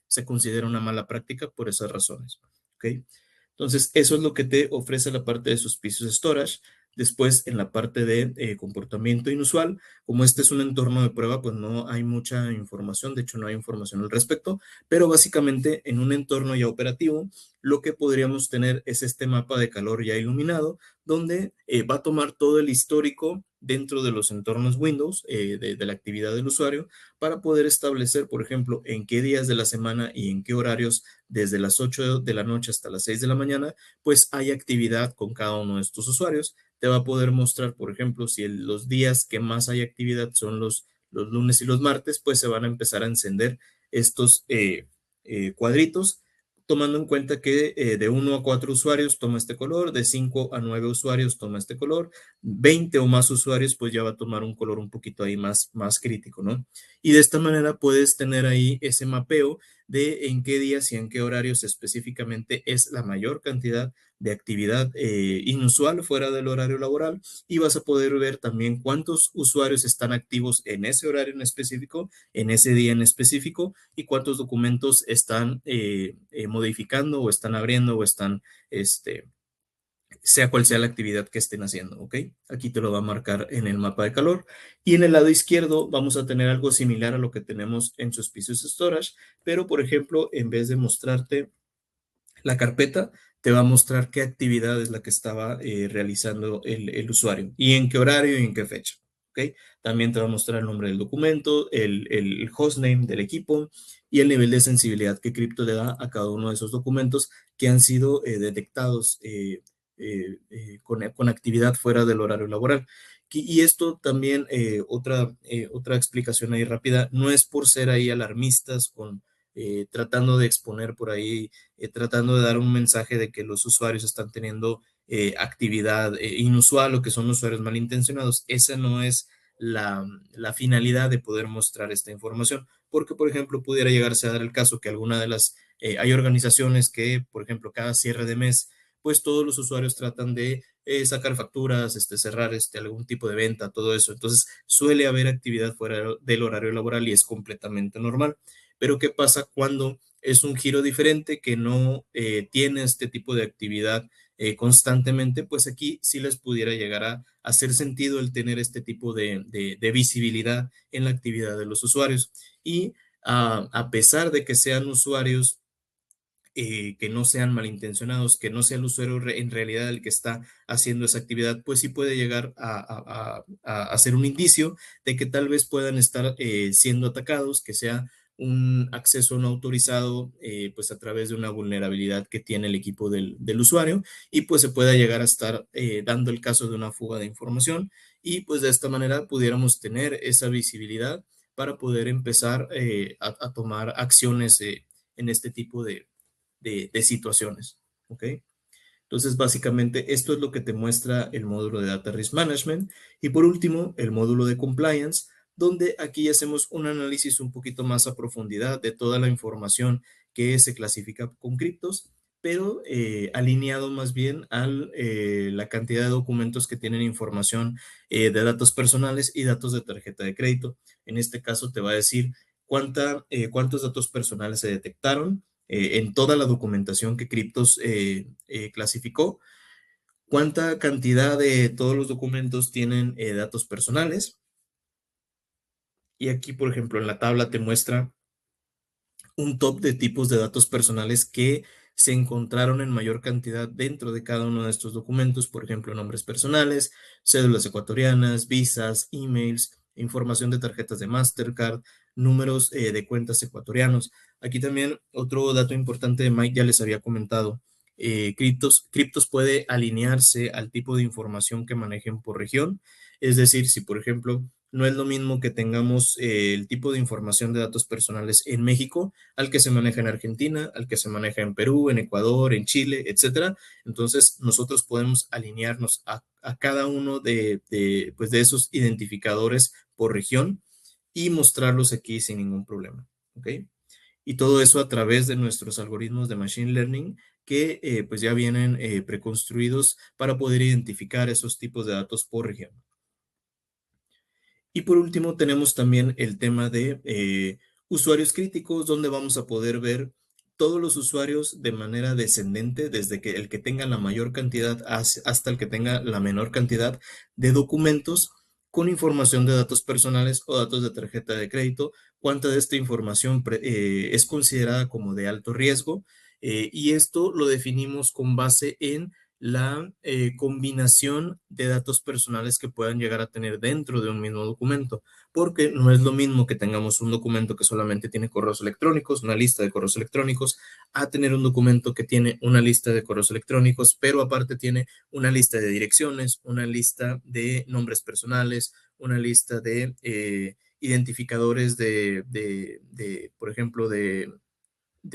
se considera una mala práctica por esas razones, ¿ok? Entonces, eso es lo que te ofrece la parte de Suspicious Storage. Después, en la parte de comportamiento inusual, como este es un entorno de prueba, pues no hay mucha información, de hecho no hay información al respecto, pero básicamente en un entorno ya operativo, lo que podríamos tener es este mapa de calor ya iluminado, donde va a tomar todo el histórico dentro de los entornos Windows de la actividad del usuario para poder establecer, por ejemplo, en qué días de la semana y en qué horarios desde las 8 de la noche hasta las 6 de la mañana, pues hay actividad con cada uno de estos usuarios. Te va a poder mostrar, por ejemplo, si los días que más hay actividad son los lunes y los martes, pues se van a empezar a encender estos cuadritos, tomando en cuenta que de 1 a 4 usuarios toma este color, de 5 a 9 usuarios toma este color, 20 o más usuarios pues ya va a tomar un color un poquito ahí más crítico, ¿no? Y de esta manera puedes tener ahí ese mapeo de en qué días y en qué horarios específicamente es la mayor cantidad de actividad inusual fuera del horario laboral y vas a poder ver también cuántos usuarios están activos en ese horario en específico, en ese día en específico y cuántos documentos están modificando o están abriendo o están, sea cual sea la actividad que estén haciendo, ¿ok? Aquí te lo va a marcar en el mapa de calor. Y en el lado izquierdo vamos a tener algo similar a lo que tenemos en Suspicious Storage, pero por ejemplo, en vez de mostrarte la carpeta, te va a mostrar qué actividad es la que estaba realizando el usuario y en qué horario y en qué fecha, ¿ok? También te va a mostrar el nombre del documento, el hostname del equipo y el nivel de sensibilidad que Crypto le da a cada uno de esos documentos que han sido detectados con actividad fuera del horario laboral. Y esto también, otra explicación ahí rápida, no es por ser ahí alarmistas tratando de exponer por ahí, tratando de dar un mensaje de que los usuarios están teniendo actividad inusual o que son usuarios malintencionados. Esa no es la finalidad de poder mostrar esta información, porque, por ejemplo, pudiera llegarse a dar el caso que alguna de hay organizaciones que, por ejemplo, cada cierre de mes, pues todos los usuarios tratan de sacar facturas, cerrar algún tipo de venta, todo eso. Entonces, suele haber actividad fuera del horario laboral y es completamente normal. Pero ¿qué pasa cuando es un giro diferente que no tiene este tipo de actividad constantemente? Pues aquí sí les pudiera llegar a hacer sentido el tener este tipo de visibilidad en la actividad de los usuarios. Y a pesar de que sean usuarios que no sean malintencionados, que no sea el usuario en realidad el que está haciendo esa actividad, pues sí puede llegar a ser un indicio de que tal vez puedan estar siendo atacados, que sea un acceso no autorizado pues a través de una vulnerabilidad que tiene el equipo del usuario y pues se pueda llegar a estar dando el caso de una fuga de información y pues de esta manera pudiéramos tener esa visibilidad para poder empezar a tomar acciones en este tipo de situaciones, ¿ok? Entonces, básicamente, esto es lo que te muestra el módulo de Data Risk Management. Y por último, el módulo de Compliance, donde aquí hacemos un análisis un poquito más a profundidad de toda la información que se clasifica con criptos, pero alineado más bien a la cantidad de documentos que tienen información de datos personales y datos de tarjeta de crédito. En este caso, te va a decir cuántos datos personales se detectaron, en toda la documentación que Cryptos clasificó, cuánta cantidad de todos los documentos tienen datos personales. Y aquí, por ejemplo, en la tabla te muestra un top de tipos de datos personales que se encontraron en mayor cantidad dentro de cada uno de estos documentos, por ejemplo, nombres personales, cédulas ecuatorianas, visas, emails, información de tarjetas de Mastercard, números de cuentas ecuatorianos. Aquí también otro dato importante de Mike ya les había comentado. Cryptos puede alinearse al tipo de información que manejen por región. Es decir, si por ejemplo no es lo mismo que tengamos el tipo de información de datos personales en México al que se maneja en Argentina, al que se maneja en Perú, en Ecuador, en Chile, etcétera. Entonces nosotros podemos alinearnos a cada uno pues de esos identificadores por región y mostrarlos aquí sin ningún problema. ¿Ok? Y todo eso a través de nuestros algoritmos de Machine Learning que pues ya vienen preconstruidos para poder identificar esos tipos de datos por región. Y por último tenemos también el tema de usuarios críticos, donde vamos a poder ver todos los usuarios de manera descendente, desde que el que tenga la mayor cantidad hasta el que tenga la menor cantidad de documentos con información de datos personales o datos de tarjeta de crédito, cuánta de esta información es considerada como de alto riesgo, y esto lo definimos con base en la combinación de datos personales que puedan llegar a tener dentro de un mismo documento, porque no es lo mismo que tengamos un documento que solamente tiene correos electrónicos, una lista de correos electrónicos, a tener un documento que tiene una lista de correos electrónicos, pero aparte tiene una lista de direcciones, una lista de nombres personales, una lista de identificadores por ejemplo, de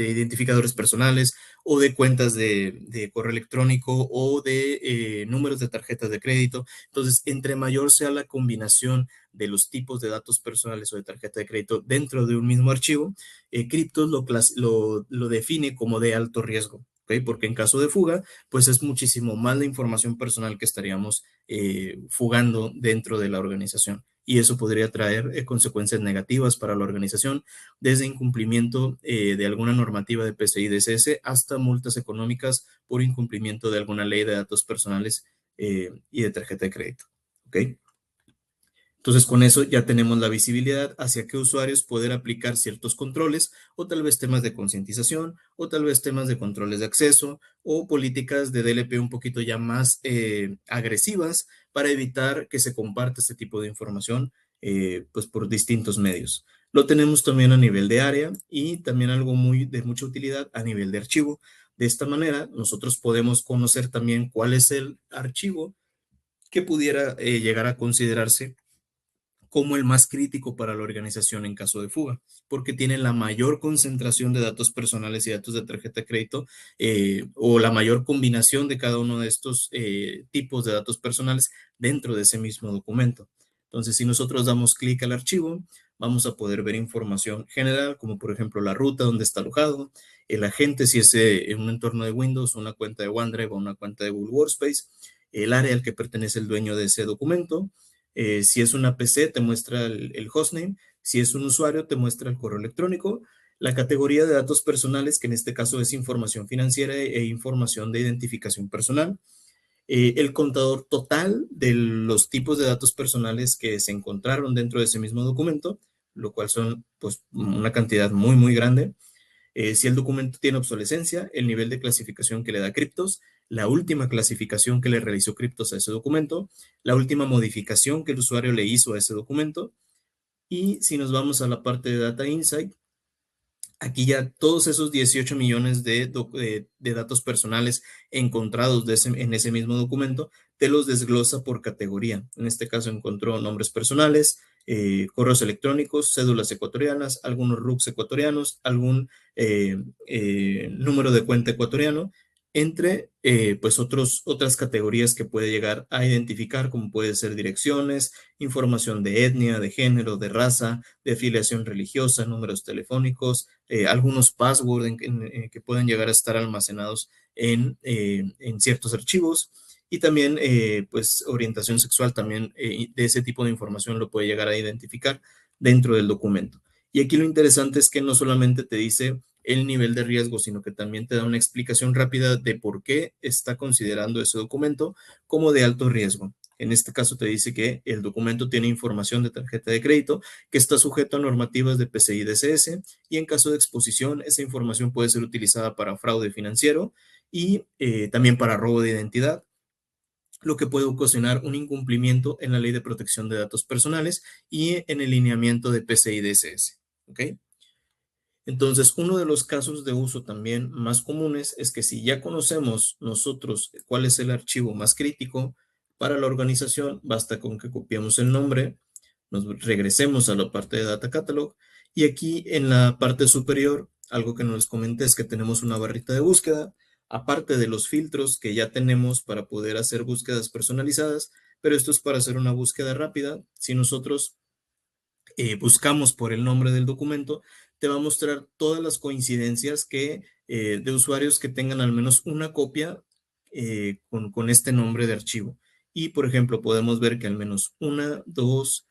identificadores personales o de cuentas de correo electrónico o de números de tarjetas de crédito. Entonces, entre mayor sea la combinación de los tipos de datos personales o de tarjeta de crédito dentro de un mismo archivo, Cryptos lo define como de alto riesgo. ¿Okay? Porque en caso de fuga, pues es muchísimo más la información personal que estaríamos fugando dentro de la organización. Y eso podría traer consecuencias negativas para la organización, desde incumplimiento de alguna normativa de PCI DSS hasta multas económicas por incumplimiento de alguna ley de datos personales y de tarjeta de crédito. ¿Ok? Entonces, con eso ya tenemos la visibilidad hacia qué usuarios poder aplicar ciertos controles, o tal vez temas de concientización, o tal vez temas de controles de acceso, o políticas de DLP un poquito ya más agresivas para evitar que se comparta este tipo de información pues por distintos medios. Lo tenemos también a nivel de área y también algo de mucha utilidad a nivel de archivo. De esta manera, nosotros podemos conocer también cuál es el archivo que pudiera llegar a considerarse como el más crítico para la organización en caso de fuga, porque tiene la mayor concentración de datos personales y datos de tarjeta de crédito, o la mayor combinación de cada uno de estos tipos de datos personales dentro de ese mismo documento. Entonces, si nosotros damos clic al archivo, vamos a poder ver información general, como por ejemplo la ruta donde está alojado, el agente, si es en un entorno de Windows, una cuenta de OneDrive o una cuenta de Google Workspace, el área al que pertenece el dueño de ese documento. Si es una PC, te muestra el hostname. Si es un usuario, te muestra el correo electrónico. La categoría de datos personales, que en este caso es información financiera e información de identificación personal. El contador total de los tipos de datos personales que se encontraron dentro de ese mismo documento, lo cual son pues una cantidad muy, muy grande. Si el documento tiene obsolescencia, el nivel de clasificación que le da Cryptos, la última clasificación que le realizó Cryptos a ese documento, la última modificación que el usuario le hizo a ese documento. Y si nos vamos a la parte de Data Insight, aquí ya todos esos 18 millones de datos personales encontrados en ese mismo documento, te los desglosa por categoría. En este caso encontró nombres personales, correos electrónicos, cédulas ecuatorianas, algunos RUCs ecuatorianos, algún número de cuenta ecuatoriano, entre pues otras categorías que puede llegar a identificar, como puede ser direcciones, información de etnia, de género, de raza, de afiliación religiosa, números telefónicos, algunos passwords que pueden llegar a estar almacenados en ciertos archivos. Y también, pues, orientación sexual también de ese tipo de información lo puede llegar a identificar dentro del documento. Y aquí lo interesante es que no solamente te dice el nivel de riesgo, sino que también te da una explicación rápida de por qué está considerando ese documento como de alto riesgo. ¿Ok? En este caso te dice que el documento tiene información de tarjeta de crédito que está sujeto a normativas de PCI DSS, y en caso de exposición, esa información puede ser utilizada para fraude financiero y también para robo de identidad, lo que puede ocasionar un incumplimiento en la Ley de Protección de Datos Personales y en el lineamiento de PCI DSS. ¿Ok? Entonces, uno de los casos de uso también más comunes es que si ya conocemos nosotros cuál es el archivo más crítico para la organización, basta con que copiemos el nombre, nos regresemos a la parte de Data Catalog, y aquí en la parte superior, algo que no les comenté es que tenemos una barrita de búsqueda, aparte de los filtros que ya tenemos para poder hacer búsquedas personalizadas, pero esto es para hacer una búsqueda rápida. Si nosotros buscamos por el nombre del documento, te va a mostrar todas las coincidencias de usuarios que tengan al menos una copia con este nombre de archivo. Y, por ejemplo, podemos ver que al menos 1, 2,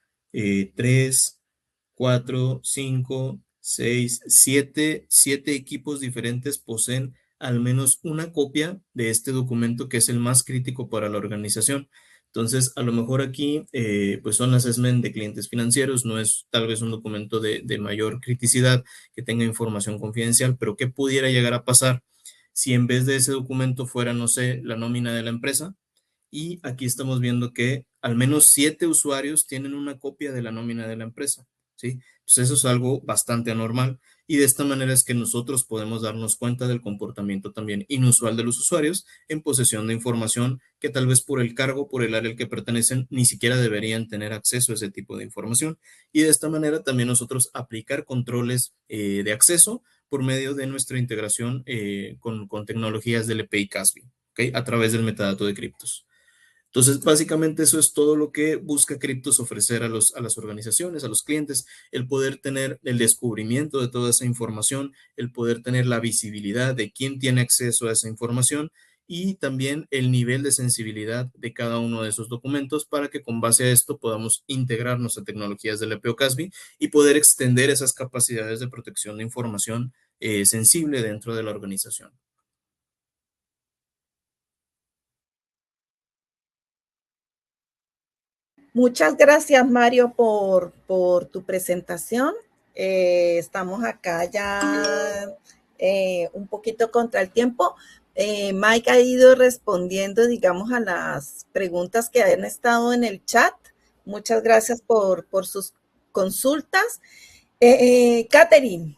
3, 4, 5, 6, 7 equipos diferentes poseen al menos una copia de este documento, que es el más crítico para la organización. Entonces, a lo mejor aquí, pues son assessment de clientes financieros, no es tal vez un documento de mayor criticidad que tenga información confidencial, pero ¿qué pudiera llegar a pasar si en vez de ese documento fuera, no sé, la nómina de la empresa? Y aquí estamos viendo que al menos 7 usuarios tienen una copia de la nómina de la empresa, ¿sí? Pues eso es algo bastante anormal, y de esta manera es que nosotros podemos darnos cuenta del comportamiento también inusual de los usuarios en posesión de información que tal vez por el cargo, por el área al que pertenecen, ni siquiera deberían tener acceso a ese tipo de información. Y de esta manera también nosotros aplicar controles de acceso por medio de nuestra integración con tecnologías del EPI Casby, ¿okay? A través del metadato de criptos. Entonces, básicamente eso es todo lo que busca Cryptos ofrecer a las organizaciones, a los clientes: el poder tener el descubrimiento de toda esa información, el poder tener la visibilidad de quién tiene acceso a esa información, y también el nivel de sensibilidad de cada uno de esos documentos, para que con base a esto podamos integrarnos a tecnologías del EPO Casby y poder extender esas capacidades de protección de información sensible dentro de la organización. Muchas gracias, Mario, por tu presentación. Estamos acá ya un poquito contra el tiempo. Mike ha ido respondiendo, digamos, a las preguntas que han estado en el chat. Muchas gracias por sus consultas. Catherine,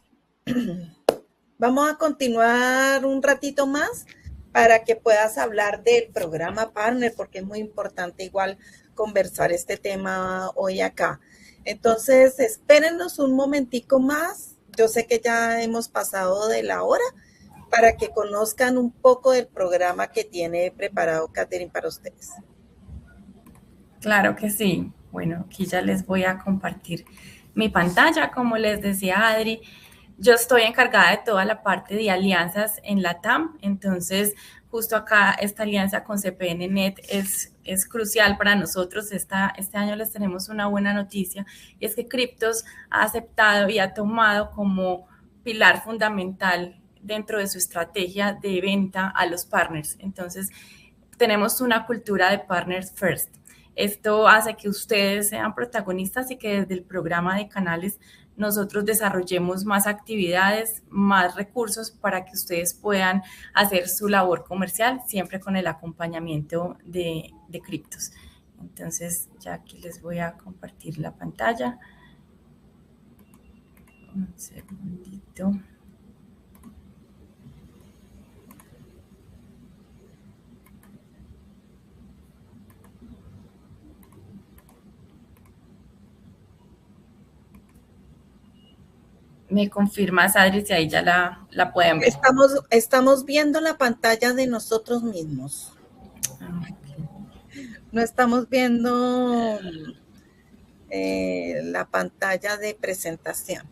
vamos a continuar un ratito más para que puedas hablar del programa Partner, porque es muy importante igual conversar este tema hoy acá. Entonces, espérenos un momentico más. Yo sé que ya hemos pasado de la hora, para que conozcan un poco del programa que tiene preparado Catherine para ustedes. Claro que sí. Bueno, aquí ya les voy a compartir mi pantalla. Como les decía Adri, yo estoy encargada de toda la parte de alianzas en la TAM. Entonces, justo acá esta alianza con CPN.net es crucial para nosotros. Este año les tenemos una buena noticia, y es que Cryptos ha aceptado y ha tomado como pilar fundamental dentro de su estrategia de venta a los partners. Entonces, tenemos una cultura de partners first. Esto hace que ustedes sean protagonistas y que desde el programa de canales nosotros desarrollemos más actividades, más recursos para que ustedes puedan hacer su labor comercial, siempre con el acompañamiento de Cryptos. Entonces, ya aquí les voy a compartir la pantalla. Un segundito. Me confirmas, Adri, si ahí ya la pueden ver. Estamos viendo la pantalla de nosotros mismos. No estamos viendo la pantalla de presentación.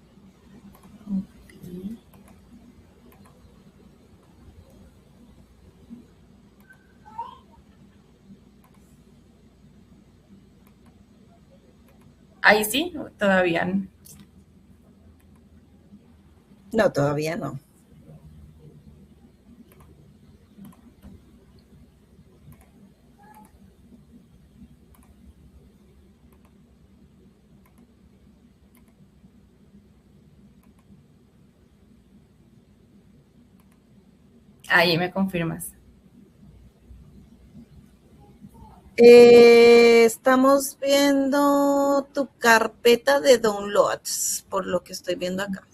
Ahí sí, todavía no. No, todavía no. Ahí me confirmas. Estamos viendo tu carpeta de downloads, por lo que estoy viendo acá.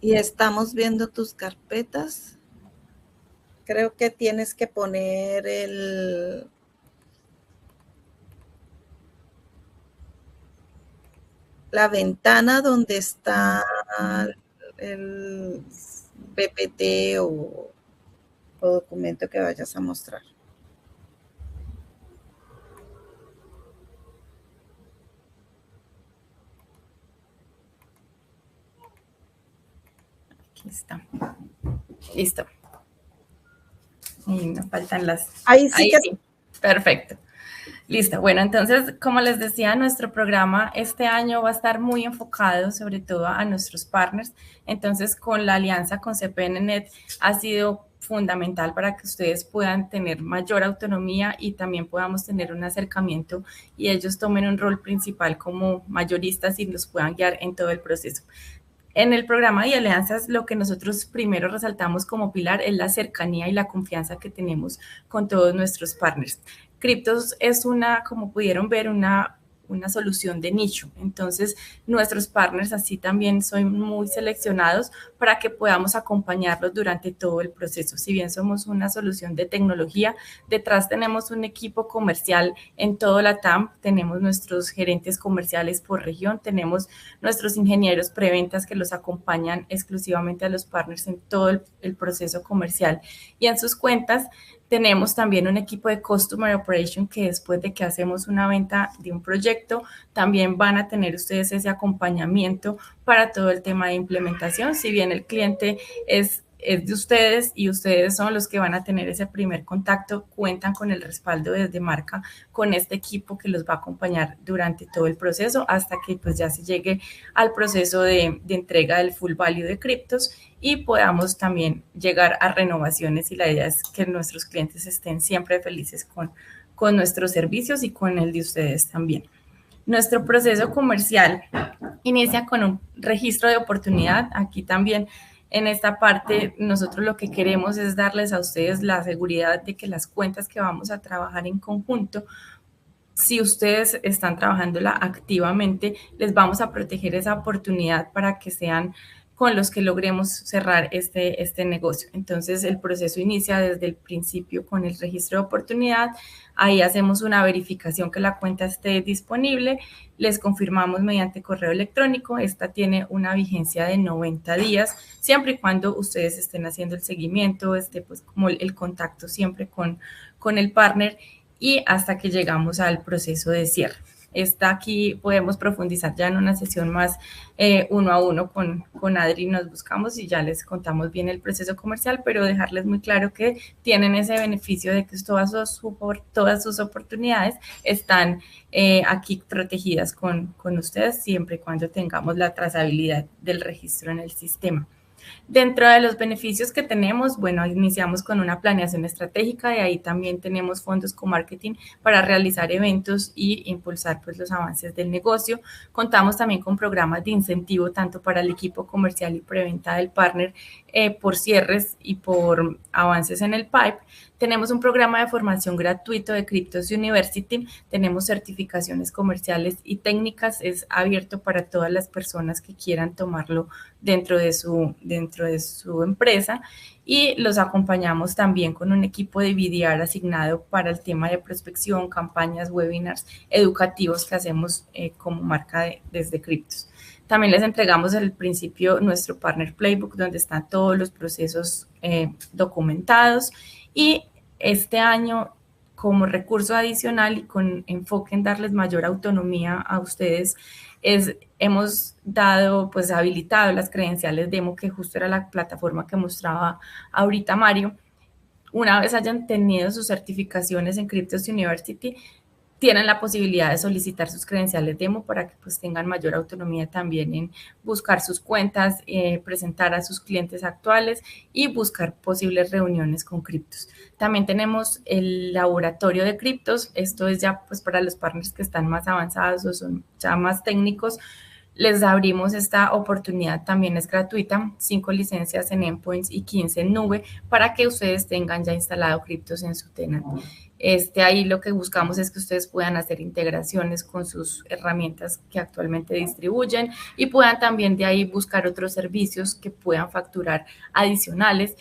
Y estamos viendo tus carpetas. Creo que tienes que poner la ventana donde está el PPT o documento que vayas a mostrar. Aquí está. Listo. Y nos faltan las... Ahí sí. Perfecto. Listo. Bueno, entonces, como les decía, nuestro programa este año va a estar muy enfocado sobre todo a nuestros partners. Entonces, con la alianza con CPNet ha sido fundamental para que ustedes puedan tener mayor autonomía y también podamos tener un acercamiento y ellos tomen un rol principal como mayoristas y nos puedan guiar en todo el proceso. En el programa de alianzas, lo que nosotros primero resaltamos como pilar es la cercanía y la confianza que tenemos con todos nuestros partners. Cryptos es como pudieron ver, una solución de nicho. Entonces, nuestros partners así también son muy seleccionados para que podamos acompañarlos durante todo el proceso. Si bien somos una solución de tecnología, detrás tenemos un equipo comercial en toda la TAM, tenemos nuestros gerentes comerciales por región, tenemos nuestros ingenieros preventas que los acompañan exclusivamente a los partners en todo el proceso comercial y en sus cuentas. Tenemos también un equipo de Customer Operation que después de que hacemos una venta de un proyecto, también van a tener ustedes ese acompañamiento para todo el tema de implementación. Si bien el cliente es de ustedes y ustedes son los que van a tener ese primer contacto, cuentan con el respaldo desde marca, con este equipo que los va a acompañar durante todo el proceso hasta que pues ya se llegue al proceso de entrega del full value de criptos y podamos también llegar a renovaciones y la idea es que nuestros clientes estén siempre felices con nuestros servicios y con el de ustedes también. Nuestro proceso comercial inicia con un registro de oportunidad. Aquí también en esta parte nosotros lo que queremos es darles a ustedes la seguridad de que las cuentas que vamos a trabajar en conjunto, si ustedes están trabajándola activamente, les vamos a proteger esa oportunidad para que sean con los que logremos cerrar este negocio. Entonces, el proceso inicia desde el principio con el registro de oportunidad. Ahí hacemos una verificación que la cuenta esté disponible. Les confirmamos mediante correo electrónico. Esta tiene una vigencia de 90 días, siempre y cuando ustedes estén haciendo el seguimiento, pues como el contacto siempre con el partner y hasta que llegamos al proceso de cierre. Aquí podemos profundizar ya en una sesión más uno a uno con Adri, nos buscamos y ya les contamos bien el proceso comercial, pero dejarles muy claro que tienen ese beneficio de que todas sus oportunidades están aquí protegidas con ustedes siempre y cuando tengamos la trazabilidad del registro en el sistema. Dentro de los beneficios que tenemos, bueno, iniciamos con una planeación estratégica y ahí también tenemos fondos con marketing para realizar eventos y impulsar pues los avances del negocio. Contamos también con programas de incentivo tanto para el equipo comercial y preventa del partner por cierres y por avances en el pipe. Tenemos un programa de formación gratuito de Cryptos University, tenemos certificaciones comerciales y técnicas, es abierto para todas las personas que quieran tomarlo dentro de su empresa y los acompañamos también con un equipo de BDR asignado para el tema de prospección, campañas, webinars educativos que hacemos como marca desde Cryptos. También les entregamos al principio nuestro Partner Playbook donde están todos los procesos documentados y este año como recurso adicional y con enfoque en darles mayor autonomía a ustedes, hemos pues habilitado las credenciales demo, que justo era la plataforma que mostraba ahorita Mario. Una vez hayan tenido sus certificaciones en Cryptos University, tienen la posibilidad de solicitar sus credenciales demo para que pues tengan mayor autonomía también en buscar sus cuentas, presentar a sus clientes actuales y buscar posibles reuniones con criptos. También tenemos el laboratorio de criptos, esto es ya pues para los partners que están más avanzados o son ya más técnicos. les abrimos esta oportunidad, también es gratuita, 5 licencias en endpoints y 15 en nube, para que ustedes tengan ya instalado criptos en su tenant. Ahí lo que buscamos es que ustedes puedan hacer integraciones con sus herramientas que actualmente distribuyen y puedan también de ahí buscar otros servicios que puedan facturar adicionales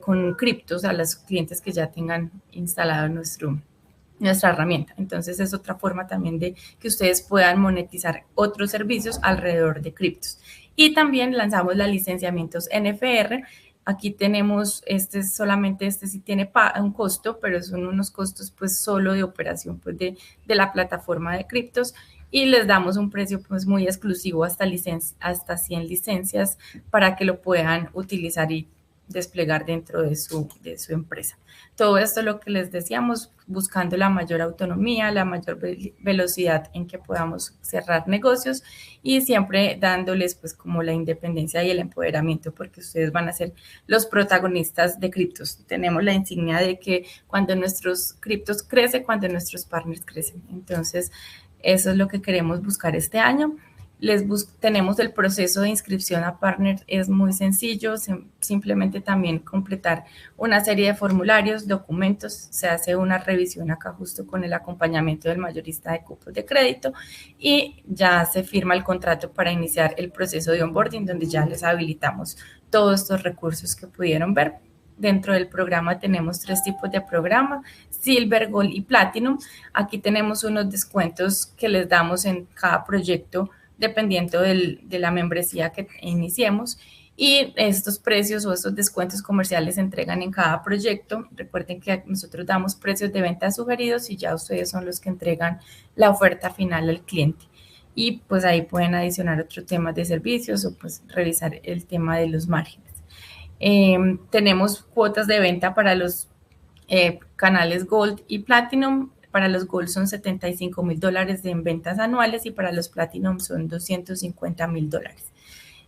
con criptos a los clientes que ya tengan instalado nuestra herramienta. Entonces es otra forma también de que ustedes puedan monetizar otros servicios alrededor de criptos. Y también lanzamos los licenciamientos NFR. Aquí tenemos, solamente sí tiene un costo, pero son unos costos pues solo de operación pues de la plataforma de criptos, y les damos un precio pues muy exclusivo hasta 100 licencias para que lo puedan utilizar y desplegar dentro de su empresa. Todo esto es lo que les decíamos, buscando la mayor autonomía, la mayor velocidad en que podamos cerrar negocios y siempre dándoles pues como la independencia y el empoderamiento, porque ustedes van a ser los protagonistas de criptos. Tenemos la insignia de que cuando nuestros criptos crecen, cuando nuestros partners crecen. Entonces, eso es lo que queremos buscar este año. Tenemos el proceso de inscripción a partner, es muy sencillo, simplemente también completar una serie de formularios, documentos, se hace una revisión acá justo con el acompañamiento del mayorista de cupos de crédito y ya se firma el contrato para iniciar el proceso de onboarding, donde ya les habilitamos todos estos recursos que pudieron ver. Dentro del programa tenemos 3 tipos de programa, Silver, Gold y Platinum. Aquí tenemos unos descuentos que les damos en cada proyecto dependiendo de la membresía que iniciemos, y estos precios o estos descuentos comerciales se entregan en cada proyecto. Recuerden que nosotros damos precios de venta sugeridos y ya ustedes son los que entregan la oferta final al cliente. Y pues ahí pueden adicionar otros temas de servicios o pues revisar el tema de los márgenes. Tenemos cuotas de venta para los canales Gold y Platinum. Para los Gold son $75,000 en ventas anuales y para los Platinum son $250,000.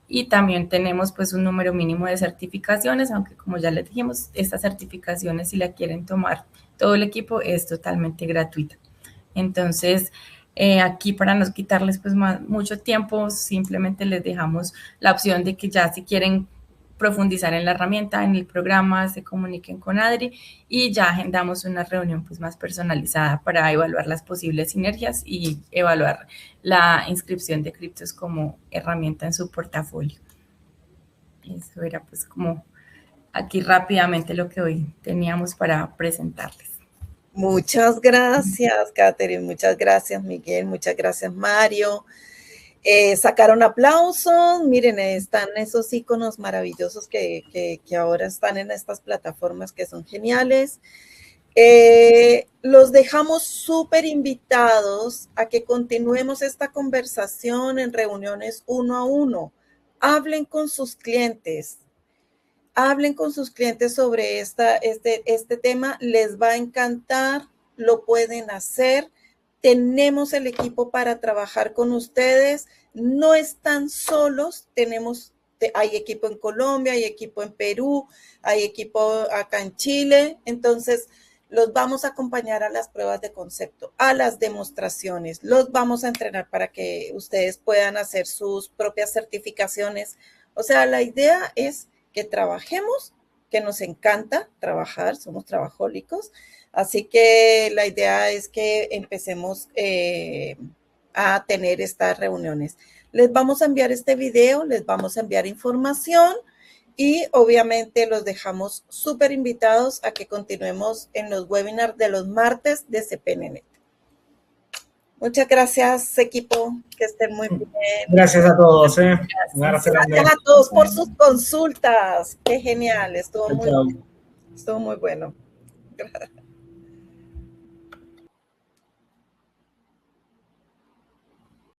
Y también tenemos pues un número mínimo de certificaciones, aunque como ya les dijimos, estas certificaciones si la quieren tomar todo el equipo es totalmente gratuita. Entonces, aquí para no quitarles pues mucho tiempo, simplemente les dejamos la opción de que ya si quieren profundizar en la herramienta, en el programa, se comuniquen con Adri y ya agendamos una reunión pues más personalizada para evaluar las posibles sinergias y evaluar la inscripción de criptos como herramienta en su portafolio. Eso era pues como aquí rápidamente lo que hoy teníamos para presentarles. Muchas gracias, Catherine, muchas gracias, Miguel, muchas gracias, Mario. Sacaron aplausos, miren, están esos iconos maravillosos que ahora están en estas plataformas que son geniales. Los dejamos súper invitados a que continuemos esta conversación en reuniones 1 a 1. Hablen con sus clientes sobre este tema, les va a encantar, lo pueden hacer. Tenemos el equipo para trabajar con ustedes, no están solos, hay equipo en Colombia, hay equipo en Perú, hay equipo acá en Chile, entonces los vamos a acompañar a las pruebas de concepto, a las demostraciones, los vamos a entrenar para que ustedes puedan hacer sus propias certificaciones. O sea, la idea es que trabajemos, que nos encanta trabajar, somos trabajólicos. Así que la idea es que empecemos a tener estas reuniones. Les vamos a enviar este video, les vamos a enviar información y obviamente los dejamos súper invitados a que continuemos en los webinars de los martes de CPNet. Muchas gracias, equipo, que estén muy bien. Gracias a todos. Gracias a todos por sus consultas. Qué genial, estuvo muy bueno. Gracias.